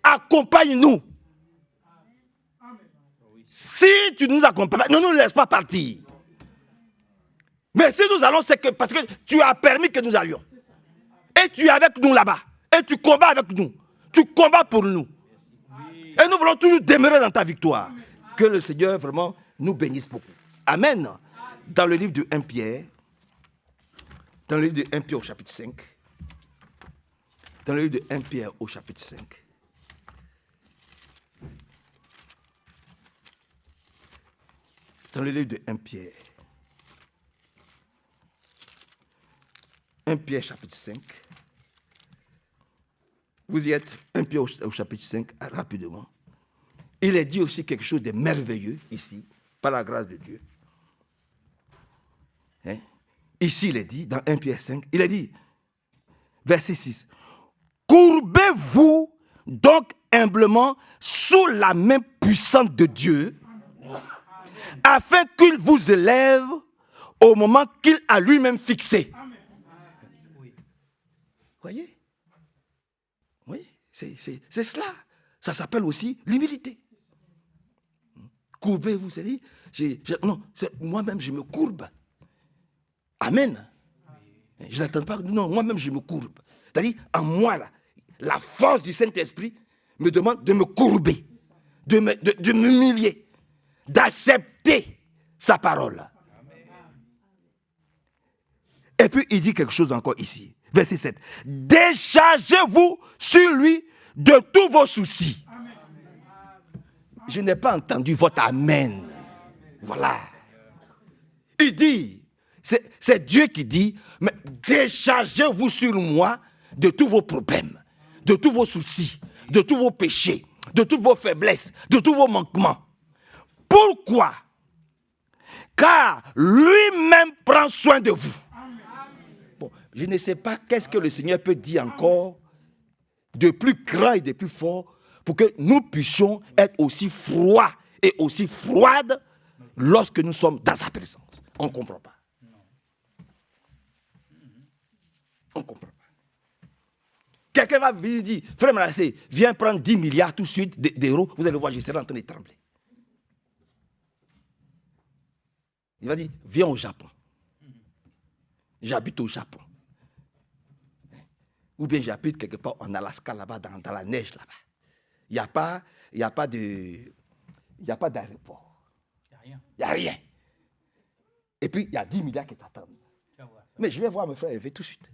Accompagne-nous. Si tu ne nous accompagnes pas, ne nous laisse pas partir. Mais si nous allons, c'est que parce que tu as permis que nous allions. Et tu es avec nous là-bas. Et tu combats avec nous. Tu combats pour nous. Et nous voulons toujours demeurer dans ta victoire. Que le Seigneur vraiment nous bénisse beaucoup. Amen. Dans le livre de 1 Pierre, dans le livre de 1 Pierre au chapitre 5, dans le livre de 1 Pierre au chapitre 5, dans le livre de 1 Pierre, 1 Pierre chapitre 5, vous y êtes, 1 Pierre au chapitre 5, rapidement. Il est dit aussi quelque chose de merveilleux ici, par la grâce de Dieu. Hein? Ici, il est dit, dans 1 Pierre 5, il est dit, verset 6, courbez-vous donc humblement sous la main puissante de Dieu, afin qu'il vous élève au moment qu'il a lui-même fixé. Oui. Voyez? Oui, c'est cela. Ça s'appelle aussi l'humilité. Courbez-vous, c'est dit, non, moi-même je me courbe. Amen. Je n'attends pas. Non, moi-même, je me courbe. C'est-à-dire, en moi, là, la force du Saint-Esprit me demande de me courber, de m'humilier, d'accepter sa parole. Et puis, il dit quelque chose encore ici. Verset 7. Déchargez-vous sur lui de tous vos soucis. Je n'ai pas entendu votre amen. Voilà. Il dit, c'est Dieu qui dit, mais déchargez-vous sur moi de tous vos problèmes, de tous vos soucis, de tous vos péchés, de toutes vos faiblesses, de tous vos manquements. Pourquoi? Car lui-même prend soin de vous. Bon, je ne sais pas qu'est-ce que le Seigneur peut dire encore de plus grand et de plus fort pour que nous puissions être aussi froids et aussi froides lorsque nous sommes dans sa présence. On ne comprend pas. On ne comprend pas. Quelqu'un va venir dire, frère Manassé, viens prendre 10 milliards tout de suite d'euros, vous allez voir, je serai en train de trembler. Il va dire, viens au Japon. J'habite au Japon. Ou bien j'habite quelque part en Alaska, là-bas, dans la neige, là-bas. Il n'y a pas d'aéroport. Il n'y a rien. Et puis, il y a 10 milliards qui t'attendent. Mais je vais voir mes frères Hervé tout de suite.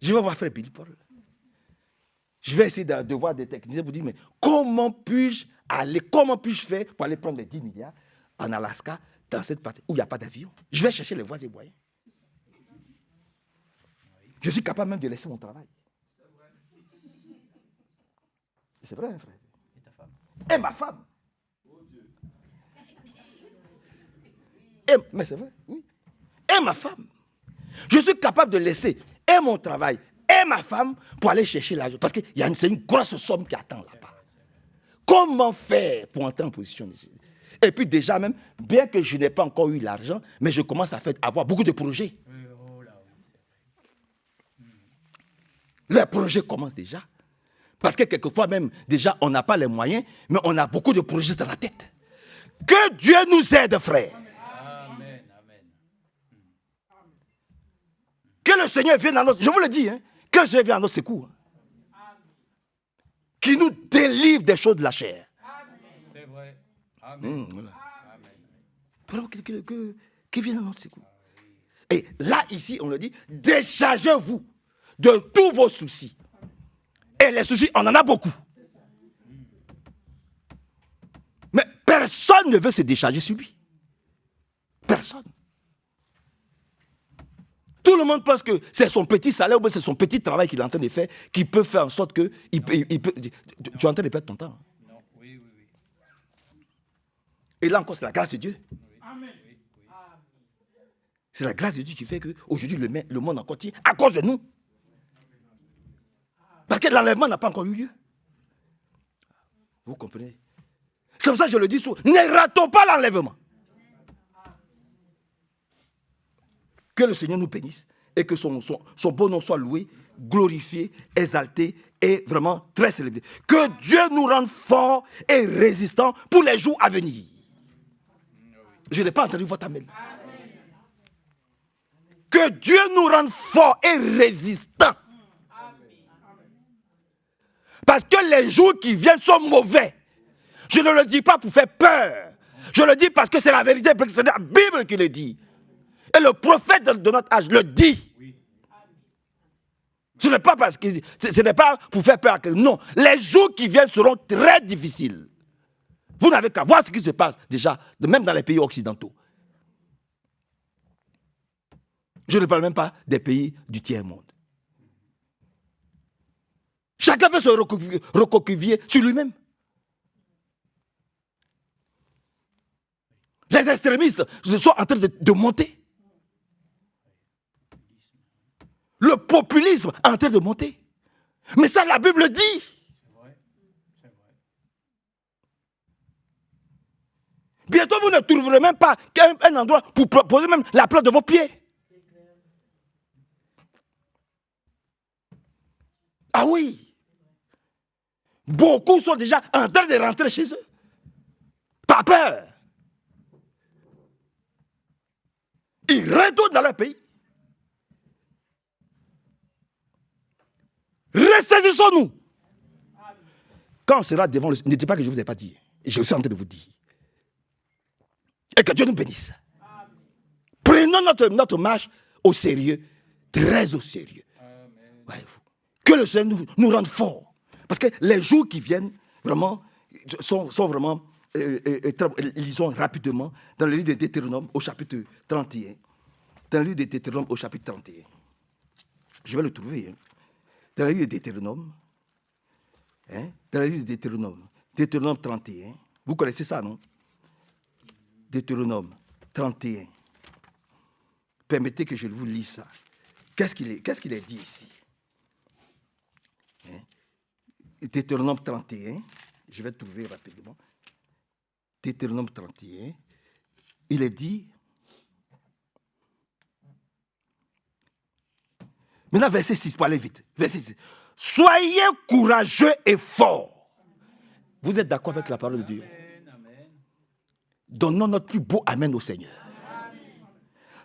Je vais voir frère Billy Paul. Je vais essayer de voir des techniciens pour dire, mais comment puis-je faire pour aller prendre les 10 milliards en Alaska, dans cette partie où il n'y a pas d'avion? Je vais chercher les voies et moyens. Je suis capable même de laisser mon travail. C'est vrai, hein, frère? Et ta femme? Et ma femme. Mais c'est vrai, oui. Et ma femme. Je suis capable de laisser et mon travail et ma femme pour aller chercher l'argent. Parce que c'est une grosse somme qui attend là-bas. Comment faire pour entrer en position de... Et puis déjà même, bien que je n'ai pas encore eu l'argent, mais je commence à avoir beaucoup de projets. Les projets commencent déjà. Parce que quelquefois même, déjà, on n'a pas les moyens, mais on a beaucoup de projets dans la tête. Que Dieu nous aide, frère. Amen, amen. Que le Seigneur vienne à notre... Je vous le dis, hein, que le Seigneur vienne à notre secours. Qui nous délivre des choses de la chair. C'est vrai. Amen. Voilà. Amen. Qui vienne à notre secours. Et là, ici, on le dit, déchargez-vous de tous vos soucis. Et les soucis, on en a beaucoup. Mais personne ne veut se décharger sur lui. Personne. Tout le monde pense que c'est son petit salaire ou bien c'est son petit travail qu'il est en train de faire qui peut faire en sorte que il peut, tu es en train de perdre ton temps. Non, oui. Et là encore, c'est la grâce de Dieu. Amen. C'est la grâce de Dieu qui fait qu'aujourd'hui, le monde en continue à cause de nous. Parce que l'enlèvement n'a pas encore eu lieu. Vous comprenez? C'est pour ça que je le dis souvent. Ne ratons pas l'enlèvement. Que le Seigneur nous bénisse et que son beau nom soit loué, glorifié, exalté et vraiment très célébré. Que Dieu nous rende forts et résistants pour les jours à venir. Je n'ai pas entendu votre amen. Que Dieu nous rende forts et résistants. Parce que les jours qui viennent sont mauvais. Je ne le dis pas pour faire peur. Je le dis parce que c'est la vérité, parce que c'est la Bible qui le dit. Et le prophète de notre âge le dit. Ce n'est pas parce que ce n'est pas pour faire peur à quelqu'un. Non, les jours qui viennent seront très difficiles. Vous n'avez qu'à voir ce qui se passe déjà, même dans les pays occidentaux. Je ne parle même pas des pays du tiers-monde. Chacun veut se recoqueviller sur lui-même. Les extrémistes sont en train de monter. Le populisme est en train de monter. Mais ça, la Bible dit. C'est vrai. Bientôt, vous ne trouverez même pas un endroit pour poser même la plante de vos pieds. Ah oui. Beaucoup sont déjà en train de rentrer chez eux. Pas peur. Ils retournent dans leur pays. Ressaisissons-nous. Quand on sera devant le... Ne dites pas que je ne vous ai pas dit. Je suis en train de vous dire. Et que Dieu nous bénisse. Prenons notre marche au sérieux, très au sérieux. Voyez-vous. Que le Seigneur nous rende forts. Parce que les jours qui viennent, vraiment, sont vraiment... lisons rapidement dans le livre de Deutéronome au chapitre 31. Dans le livre de Deutéronome au chapitre 31. Je vais le trouver. Hein. Dans le livre de Deutéronome. Hein, dans le livre de Deutéronome. Deutéronome 31. Vous connaissez ça, non? Deutéronome 31. Permettez que je vous lise ça. Qu'est-ce qu'il est dit ici? Hein? Deutéronome 31. Je vais trouver rapidement. Deutéronome 31. Il est dit... Maintenant, verset 6, pour aller vite. Verset 6. Soyez courageux et forts. Vous êtes d'accord avec la parole de Dieu? Donnons notre plus beau amen au Seigneur.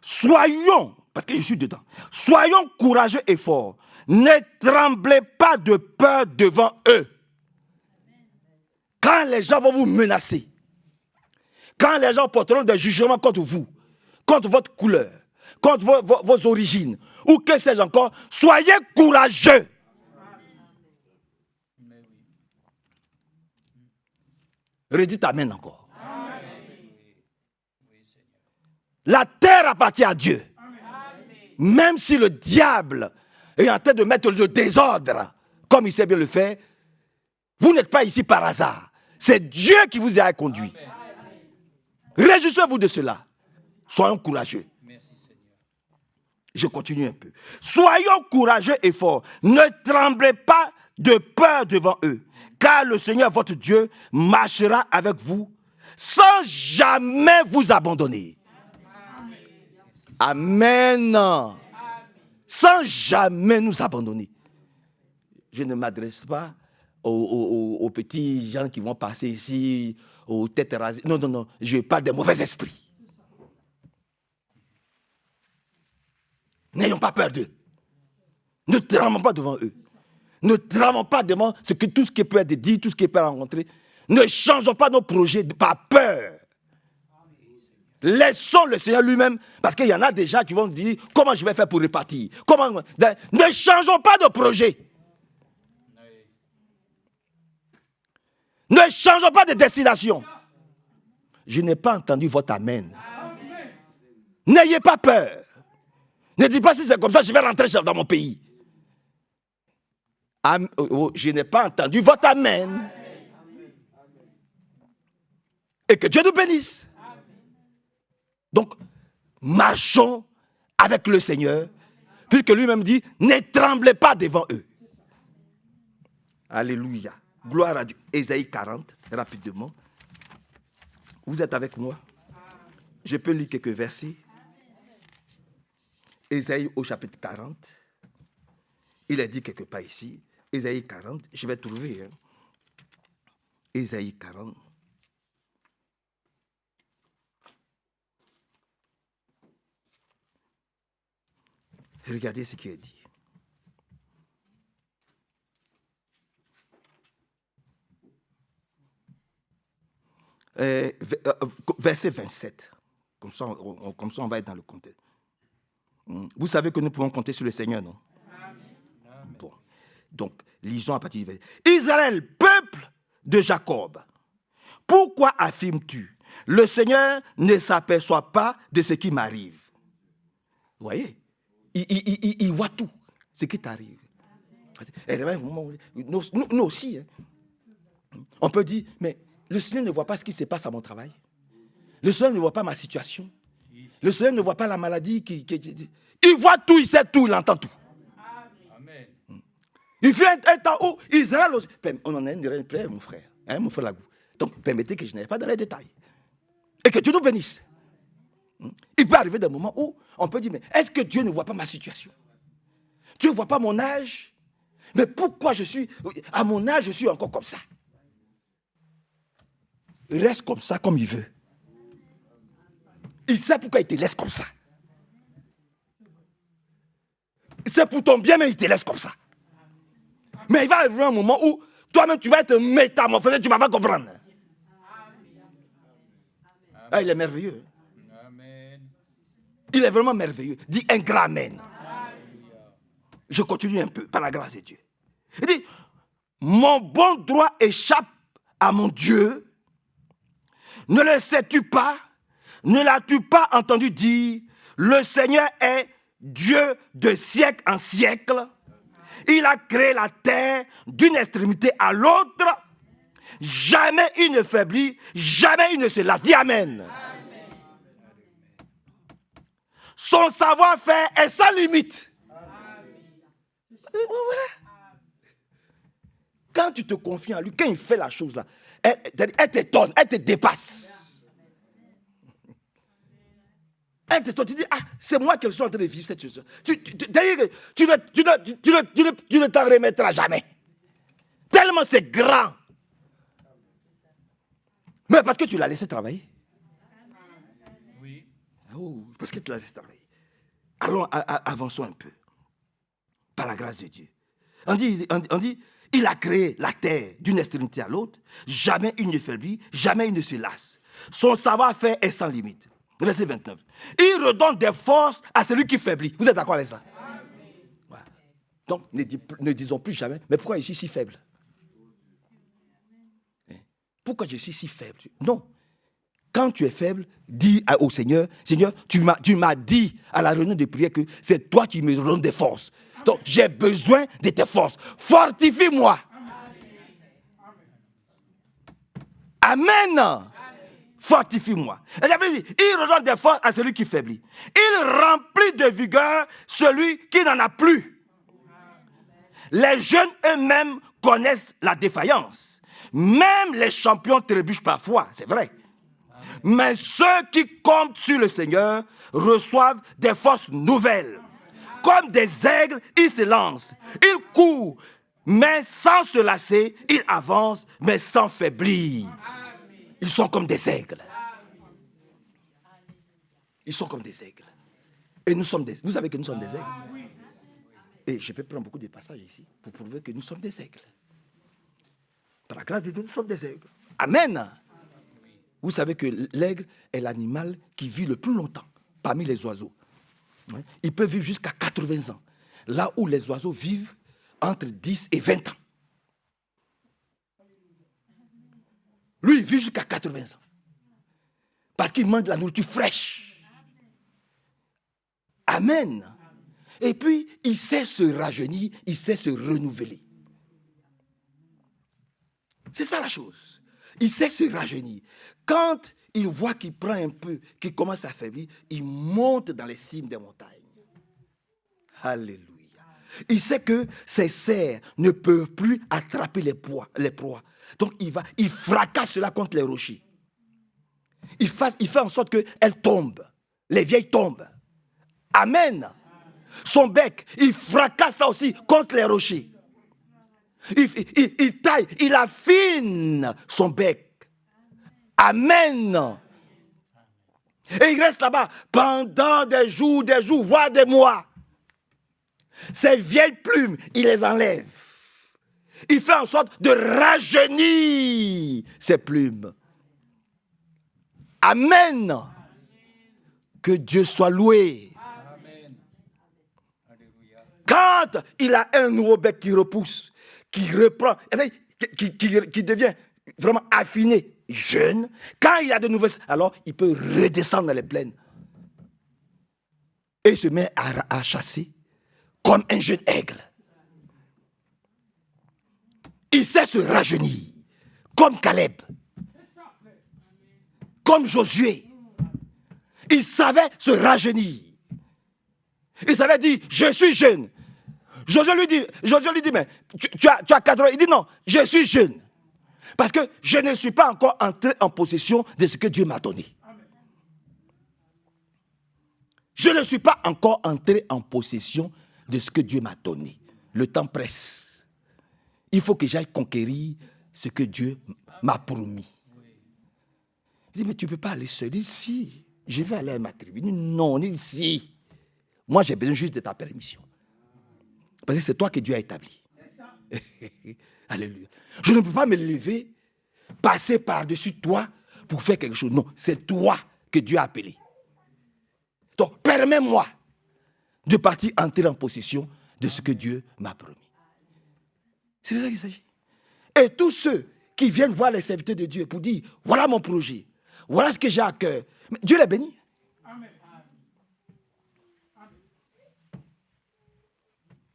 Soyons, parce que je suis dedans, soyons courageux et forts. Ne tremblez pas de peur devant eux. Quand les gens vont vous menacer, quand les gens porteront des jugements contre vous, contre votre couleur, contre vos origines, ou que sais-je encore, soyez courageux. Redites amen encore. Amen. La terre appartient à Dieu. Amen. Même si le diable est en train de mettre le désordre, comme il sait bien le faire, vous n'êtes pas ici par hasard. C'est Dieu qui vous a conduit. Réjouissez-vous de cela. Soyons courageux. Je continue un peu. Soyons courageux et forts. Ne tremblez pas de peur devant eux. Car le Seigneur, votre Dieu, marchera avec vous sans jamais vous abandonner. Amen. Amen. Sans jamais nous abandonner. Je ne m'adresse pas aux petits gens qui vont passer ici, aux têtes rasées. Non, non, non. Je parle des mauvais esprits. N'ayons pas peur d'eux. Ne tremblons pas devant eux. Ne tremblons pas devant tout ce qui peut être dit, tout ce qui peut être rencontré. Ne changeons pas nos projets par peur. Laissons le Seigneur lui-même, parce qu'il y en a des gens qui vont dire comment je vais faire pour repartir. Ne changeons pas de projet. Ne changeons pas de destination. Je n'ai pas entendu votre amen. N'ayez pas peur. Ne dites pas si c'est comme ça, je vais rentrer dans mon pays. Je n'ai pas entendu votre amen. Et que Dieu nous bénisse. Donc, marchons avec le Seigneur, puisque lui-même dit, ne tremblez pas devant eux. Alléluia. Gloire à Dieu. Ésaïe 40, rapidement. Vous êtes avec moi? Je peux lire quelques versets. Ésaïe au chapitre 40. Il est dit quelque part ici. Ésaïe 40. Je vais trouver. Hein. Ésaïe 40. Regardez ce qui est dit. Verset 27. Comme ça, on va être dans le contexte. Vous savez que nous pouvons compter sur le Seigneur, non? Amen. Bon. Donc, lisons à partir du verset. Israël, peuple de Jacob, pourquoi affirmes-tu, le Seigneur ne s'aperçoit pas de ce qui m'arrive? Vous voyez? Il voit tout, ce qui t'arrive. Nous aussi, hein. On peut dire, mais le Seigneur ne voit pas ce qui se passe à mon travail. Le Seigneur ne voit pas ma situation. Le Seigneur ne voit pas la maladie. Il voit tout, il sait tout, il entend tout. Amen. Il fait un temps où Israël aussi. On en a une près, mon frère. Hein, mon frère Lagou. Donc, permettez que je n'aille pas dans les détails. Et que Dieu nous bénisse. Il peut arriver des moments où on peut dire, mais est-ce que Dieu ne voit pas ma situation? Dieu ne voit pas mon âge? Mais pourquoi à mon âge, je suis encore comme ça? Il reste comme ça, comme il veut. Il sait pourquoi il te laisse comme ça. c'est pour ton bien, mais il te laisse comme ça. Mais il va arriver un moment où toi-même, tu vas être métamorphosé, tu ne vas pas comprendre. Ah, il est merveilleux. Amen. Il est vraiment merveilleux. Dis un grand amen. Je continue un peu par la grâce de Dieu. Il dit, mon bon droit échappe à mon Dieu. Ne le sais-tu pas? Ne l'as-tu pas entendu dire? Le Seigneur est Dieu de siècle en siècle. Il a créé la terre d'une extrémité à l'autre. Jamais il ne faiblit, jamais il ne se lasse. Dis Amen. Amen. Son savoir-faire est sans limite. Voilà. Quand tu te confies en lui, quand il fait la chose là, elle t'étonne, elle te dépasse. Elle t'étonne, tu dis, ah, c'est moi qui suis en train de vivre cette chose. Tu ne t'en remettras jamais. Tellement c'est grand. Mais parce que tu l'as laissé travailler. Oui. Oh, parce que tu l'as laissé travailler. Allons, avançons un peu. Par la grâce de Dieu. On dit, il a créé la terre d'une extrémité à l'autre. Jamais il ne faiblit, jamais il ne se lasse. Son savoir-faire est sans limite. Verset 29. Il redonne des forces à celui qui faiblit. Vous êtes d'accord avec ça? Voilà. Donc, ne disons plus jamais, mais pourquoi je suis si faible? Pourquoi je suis si faible? Non. Quand tu es faible, dis au Seigneur, Seigneur, tu m'as dit à la réunion de prière que c'est toi qui me donnes des forces. Donc, j'ai besoin de tes forces. Fortifie-moi. Amen. Fortifie-moi. Et la Bible dit, il redonne des forces à celui qui faiblit. Il remplit de vigueur celui qui n'en a plus. Les jeunes eux-mêmes connaissent la défaillance. Même les champions trébuchent parfois, c'est vrai. Mais ceux qui comptent sur le Seigneur reçoivent des forces nouvelles. Comme des aigles, ils se lancent. Ils courent, mais sans se lasser. Ils avancent, mais sans faiblir. Ils sont comme des aigles. Ils sont comme des aigles. Et nous sommes des... Vous savez que nous sommes des aigles. Et je peux prendre beaucoup de passages ici pour prouver que nous sommes des aigles. Par la grâce de Dieu, nous sommes des aigles. Amen. Vous savez que l'aigle est l'animal qui vit le plus longtemps parmi les oiseaux. Il peut vivre jusqu'à 80 ans. Là où les oiseaux vivent entre 10 et 20 ans. Lui, il vit jusqu'à 80 ans. Parce qu'il mange de la nourriture fraîche. Amen. Et puis, il sait se rajeunir, il sait se renouveler. C'est ça la chose. Il sait se rajeunir. Quand il voit qu'il prend un peu, qu'il commence à faiblir, il monte dans les cimes des montagnes. Alléluia. Il sait que ses serres ne peuvent plus attraper les proies. Donc il fracasse cela contre les rochers. Il fait en sorte qu'elles tombent. Les vieilles tombent. Amen. Son bec, il fracasse ça aussi contre les rochers. Il taille, il affine son bec. Amen. Et il reste là-bas pendant des jours, voire des mois. Ces vieilles plumes, il les enlève. Il fait en sorte de rajeunir ces plumes. Amen. Que Dieu soit loué. Amen. Alléluia. Quand il a un nouveau bec qui repousse, qui reprend, qui devient vraiment affiné, jeune, quand il a de nouvelles, alors il peut redescendre dans les plaines et se met à chasser comme un jeune aigle. Il sait se rajeunir comme Caleb, comme Josué. Il savait se rajeunir. Il savait dire, je suis jeune. Josué lui dit, mais tu as 4 ans. Il dit, non, je suis jeune. Parce que je ne suis pas encore entré en possession de ce que Dieu m'a donné. Je ne suis pas encore entré en possession de ce que Dieu m'a donné. Le temps presse. Il faut que j'aille conquérir ce que Dieu m'a promis. Il dit, mais tu ne peux pas aller seul. Il dit, si, je vais aller à ma tribu. Il dit, non, il dit, si. Moi, j'ai besoin juste de ta permission. Parce que c'est toi que Dieu a établi. Alléluia. Je ne peux pas me lever, passer par-dessus toi pour faire quelque chose. Non, c'est toi que Dieu a appelé. Donc, permets-moi de partir entrer en possession de ce que Dieu m'a promis. C'est de ça qu'il s'agit. Et tous ceux qui viennent voir les serviteurs de Dieu pour dire, voilà mon projet, voilà ce que j'ai à cœur. Mais Dieu les bénit. Amen.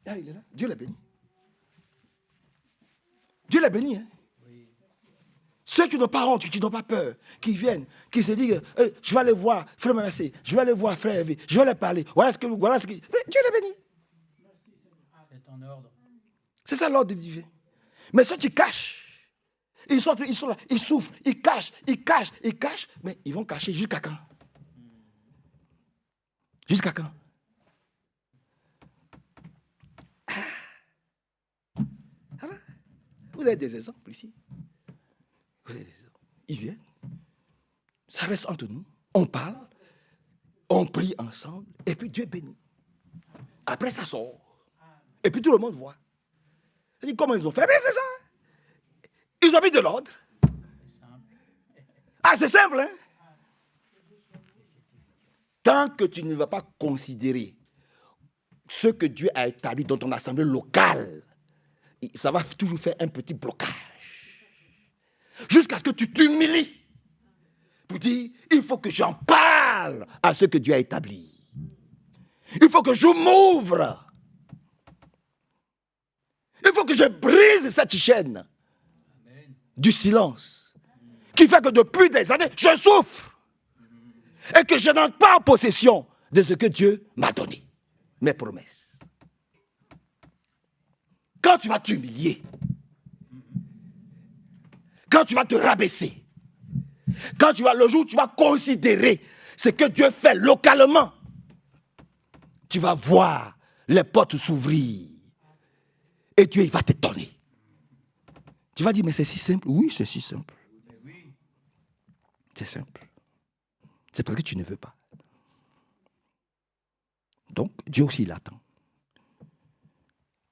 Ah, il est là. Dieu les bénit. Dieu les bénit. Hein? Oui. Ceux qui n'ont pas honte, qui n'ont pas peur, qui viennent, qui se disent, je vais aller voir frère Manassé, je vais aller voir frère Hervé, je vais aller parler. Voilà ce que. Mais Dieu les bénit. C'est ton ordre. C'est ça l'ordre divin. Mais ceux qui cachent, ils sont là, ils souffrent, ils cachent, mais ils vont cacher jusqu'à quand? Jusqu'à quand? Voilà. Vous avez des exemples ici. Vous avez des exemples. Ils viennent. Ça reste entre nous. On parle. On prie ensemble. Et puis Dieu bénit. Après, ça sort. Et puis tout le monde voit. Il dit, comment ils ont fait? Mais c'est ça. Ils ont mis de l'ordre. Ah, c'est simple, hein? Tant que tu ne vas pas considérer ce que Dieu a établi dans ton assemblée locale, ça va toujours faire un petit blocage. Jusqu'à ce que tu t'humilies pour dire, il faut que j'en parle à ce que Dieu a établi. Il faut que je m'ouvre. Il faut que je brise cette chaîne du silence qui fait que depuis des années, je souffre et que je n'entre pas en possession de ce que Dieu m'a donné, mes promesses. Quand tu vas t'humilier, quand tu vas te rabaisser, quand tu vas le jour où tu vas considérer ce que Dieu fait localement, tu vas voir les portes s'ouvrir et Dieu il va t'étonner. Tu vas dire, mais c'est si simple. Oui, c'est si simple. C'est simple. C'est parce que tu ne veux pas. Donc, Dieu aussi, il attend.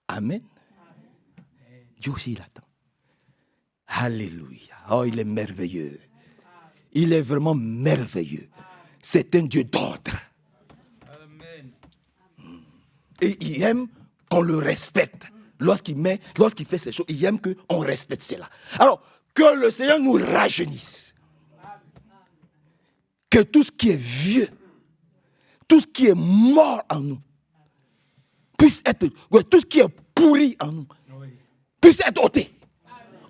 Amen. Dieu aussi, il attend. Alléluia. Oh, il est merveilleux. Il est vraiment merveilleux. C'est un Dieu d'ordre. Amen. Et il aime qu'on le respecte. Lorsqu'il fait ces choses, il aime qu'on respecte cela. Alors, que le Seigneur nous rajeunisse. Que tout ce qui est vieux, tout ce qui est mort en nous, puisse être, tout ce qui est pourri en nous, puisse être ôté.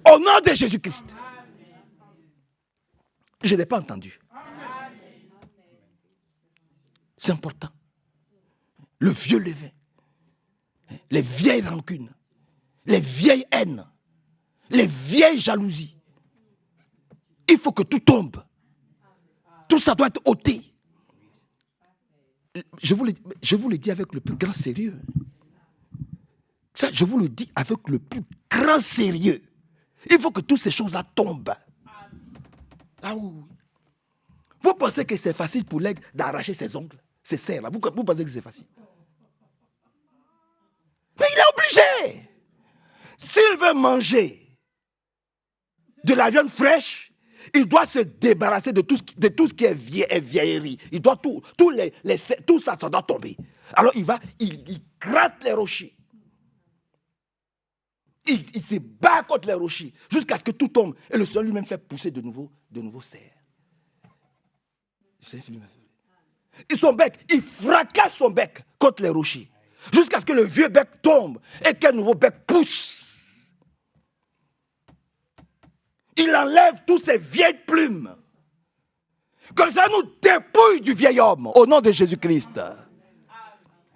Au nom de Jésus-Christ. Je n'ai pas entendu. C'est important. Le vieux levain, les vieilles rancunes, les vieilles haines, les vieilles jalousies. Il faut que tout tombe. Tout ça doit être ôté. Je vous le dis avec le plus grand sérieux. Ça, je vous le dis avec le plus grand sérieux. Il faut que toutes ces choses-là tombent. Ah oui. Vous pensez que c'est facile pour l'aigle d'arracher ses ongles, ses serres là? Vous pensez que c'est facile? Mais il est obligé. S'il veut manger de la viande fraîche, il doit se débarrasser de tout ce qui est vieillerie. Il doit tout ça doit tomber. Alors il gratte les rochers. Il se bat contre les rochers jusqu'à ce que tout tombe. Et le Seigneur lui-même fait pousser de nouveau serres. Et son bec, il fracasse son bec contre les rochers. Jusqu'à ce que le vieux bec tombe et qu'un nouveau bec pousse. Il enlève toutes ces vieilles plumes. Que ça nous dépouille du vieil homme au nom de Jésus-Christ.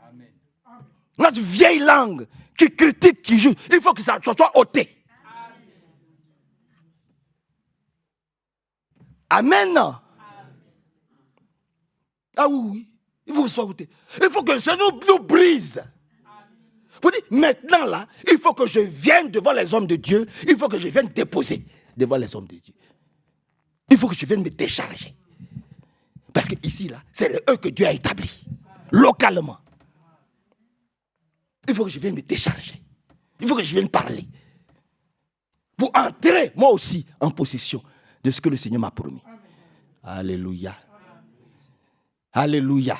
Amen. Notre vieille langue qui critique, qui juge, il faut que ça soit ôté. Amen. Ah oui, il faut que ça soit ôté. Il faut que ça nous brise. Vous dites, maintenant là, il faut que je vienne devant les hommes de Dieu, il faut que je vienne déposer devant les hommes de Dieu. Il faut que je vienne me décharger. Parce que ici, là, c'est eux que Dieu a établis, localement. Il faut que je vienne me décharger. Il faut que je vienne parler. Pour entrer, moi aussi, en possession de ce que le Seigneur m'a promis. Alléluia. Alléluia.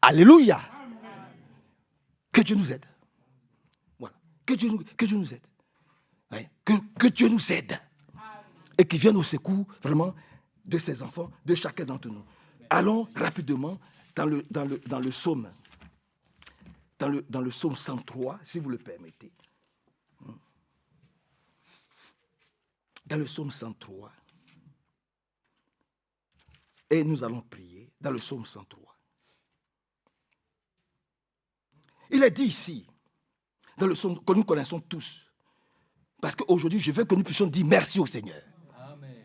Alléluia. Que Dieu nous aide. Voilà. Que Dieu nous aide. Ouais. Que Dieu nous aide. Et qu'il vienne au secours, vraiment, de ses enfants, de chacun d'entre nous. Allons rapidement dans le psaume. Dans le psaume 103, si vous le permettez. Dans le psaume 103. Et nous allons prier dans le psaume 103. Il est dit ici, dans le psaume que nous connaissons tous, parce qu'aujourd'hui, je veux que nous puissions dire merci au Seigneur. Amen.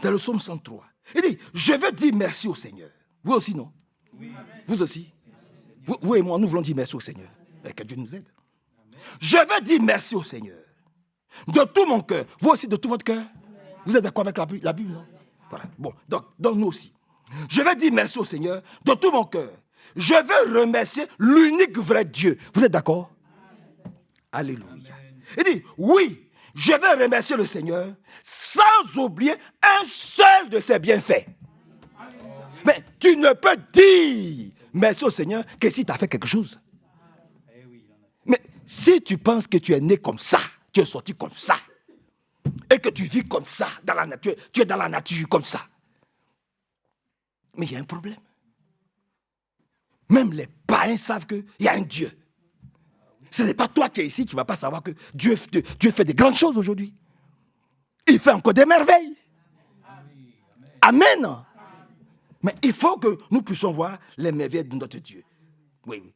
Dans le psaume 103. Il dit, je veux dire merci au Seigneur. Vous aussi, non? Oui. Vous aussi? Vous et moi, nous voulons dire merci au Seigneur. Et que Dieu nous aide. Amen. Je veux dire merci au Seigneur. De tout mon cœur. Vous aussi, de tout votre cœur? Vous êtes d'accord avec la Bible, non? Voilà. Bon, donc nous aussi. Je vais dire merci au Seigneur de tout mon cœur. Je veux remercier l'unique vrai Dieu. Vous êtes d'accord? Alléluia. Amen. Il dit, oui, je vais remercier le Seigneur sans oublier un seul de ses bienfaits. Amen. Mais tu ne peux dire merci au Seigneur que si tu as fait quelque chose. Mais si tu penses que tu es né comme ça, tu es sorti comme ça, et que tu vis comme ça, dans la nature, tu es dans la nature comme ça. Mais il y a un problème. Même les païens savent qu'il y a un Dieu. Ce n'est pas toi qui es ici qui ne vas pas savoir que Dieu fait des grandes choses aujourd'hui. Il fait encore des merveilles. Amen. Mais il faut que nous puissions voir les merveilles de notre Dieu. Oui, oui.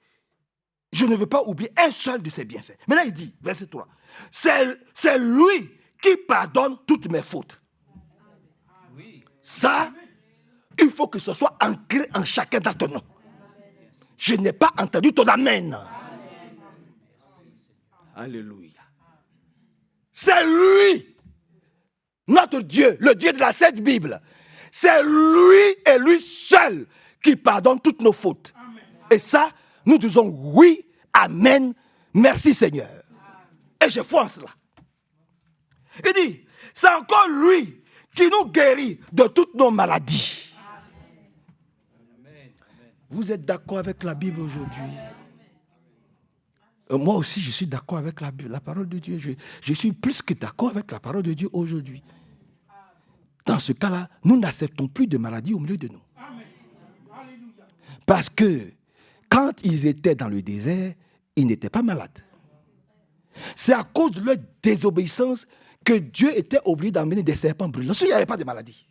Je ne veux pas oublier un seul de ses bienfaits. Maintenant, il dit, verset 3, c'est lui qui pardonne toutes mes fautes. Ça, il faut que ce soit ancré en chacun d'entre nous. Je n'ai pas entendu ton amen. Alléluia. C'est lui, notre Dieu, le Dieu de la Sainte Bible. C'est lui et lui seul qui pardonne toutes nos fautes. Et ça, nous disons oui, amen, merci Seigneur. Et je foi en cela. Il dit, c'est encore lui qui nous guérit de toutes nos maladies. Vous êtes d'accord avec la Bible aujourd'hui? Moi aussi, je suis d'accord avec la parole de Dieu. Je suis plus que d'accord avec la parole de Dieu aujourd'hui. Dans ce cas-là, nous n'acceptons plus de maladies au milieu de nous. Parce que quand ils étaient dans le désert, ils n'étaient pas malades. C'est à cause de leur désobéissance que Dieu était obligé d'emmener des serpents brûlants. Sinon, il n'y avait pas de maladie.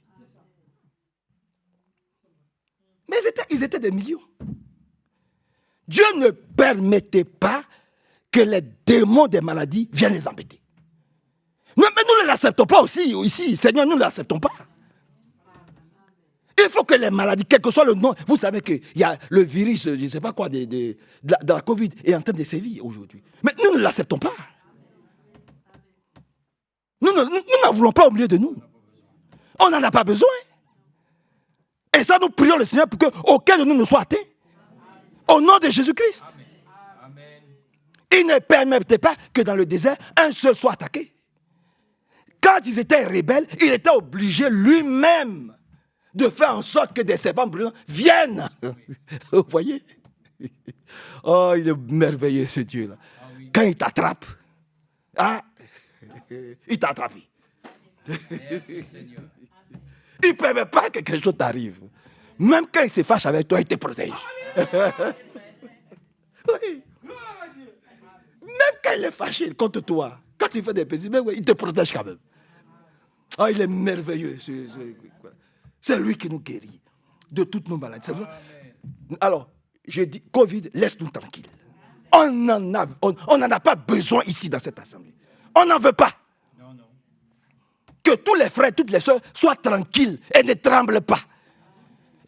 Mais ils étaient des millions. Dieu ne permettait pas que les démons des maladies viennent les embêter. Mais nous ne l'acceptons pas aussi ici. Seigneur, nous ne l'acceptons pas. Il faut que les maladies, quel que soit le nom, vous savez qu'il y a le virus, je ne sais pas quoi, de la Covid est en train de sévir aujourd'hui. Mais nous ne l'acceptons pas. Nous n'en voulons pas au milieu de nous. On n'en a pas besoin. Et ça, nous prions le Seigneur pour qu'aucun de nous ne soit atteint. Au nom de Jésus-Christ. Amen. Il ne permettait pas que dans le désert, un seul soit attaqué. Quand ils étaient rebelles, il était obligé lui-même de faire en sorte que des serpents brûlants viennent. Vous voyez? Oh, il est merveilleux ce Dieu-là. Ah, oui. Quand il t'attrape, il t'a attrapé. Merci, Seigneur. Il ne permet pas que quelque chose t'arrive. Même quand il se fâche avec toi, il te protège. Oui. Même quand il est fâché contre toi, quand il fait des bêtises, il te protège quand même. Ah, il est merveilleux. C'est lui qui nous guérit de toutes nos maladies. Alors, je dis, Covid, laisse-nous tranquille. On n'en a pas besoin ici dans cette assemblée. On n'en veut pas. Non. Que tous les frères, toutes les sœurs soient tranquilles et ne tremblent pas.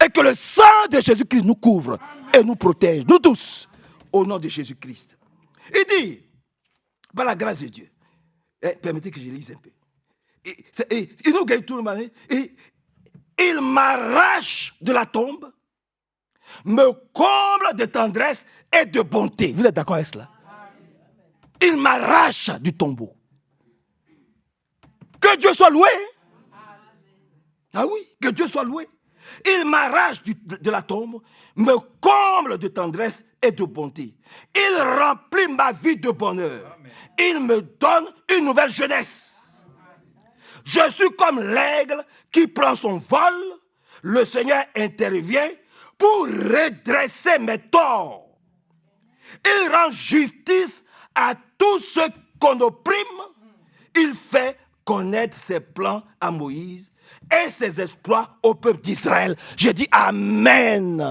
Et que le sang de Jésus-Christ nous couvre et nous protège, nous tous, au nom de Jésus-Christ. Il dit, par la grâce de Dieu, permettez que je lise un peu. Il nous guérit tout le monde. Il m'arrache de la tombe, me comble de tendresse et de bonté. Vous êtes d'accord avec cela? Il m'arrache du tombeau. Que Dieu soit loué. Ah oui, que Dieu soit loué. Il m'arrache de la tombe, me comble de tendresse et de bonté. Il remplit ma vie de bonheur. Il me donne une nouvelle jeunesse. Je suis comme l'aigle qui prend son vol. Le Seigneur intervient pour redresser mes torts. Il rend justice à tous ceux qu'on opprime. Il fait connaître ses plans à Moïse et ses exploits au peuple d'Israël. Je dis Amen.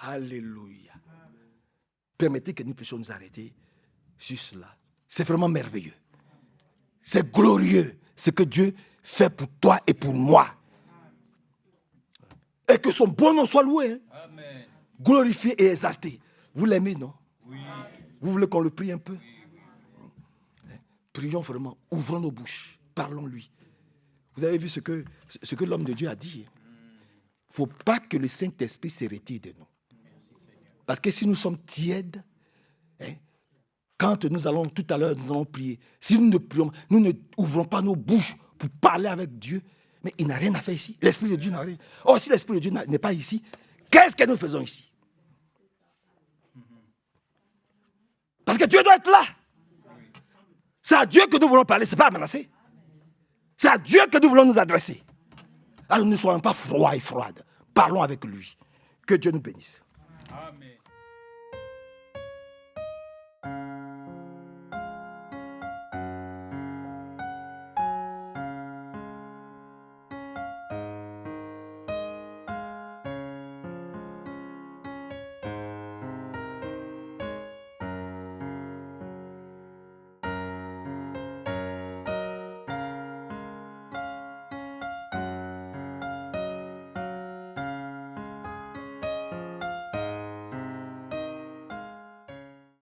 Alléluia. Permettez que nous puissions nous arrêter sur cela. C'est vraiment merveilleux. C'est glorieux ce que Dieu fait pour toi et pour moi. Et que son bon nom soit loué. Hein? Amen. Glorifié et exalté. Vous l'aimez, non? Oui. Vous voulez qu'on le prie un peu? Prions vraiment. Ouvrons nos bouches. Parlons-lui. Vous avez vu ce que l'homme de Dieu a dit. Il ne faut pas que le Saint-Esprit se retire de nous. Parce que si nous sommes tièdes, hein, quand nous allons tout à l'heure, nous allons prier. Si nous ne prions, nous ne ouvrons pas nos bouches pour parler avec Dieu, mais il n'a rien à faire ici. L'Esprit de Dieu n'a rien. Oh, si l'Esprit de Dieu n'est pas ici, qu'est-ce que nous faisons ici? Parce que Dieu doit être là. C'est à Dieu que nous voulons parler, ce n'est pas à menacer. C'est à Dieu que nous voulons nous adresser. Alors ne soyons pas froids et froides. Parlons avec lui. Que Dieu nous bénisse. Amen.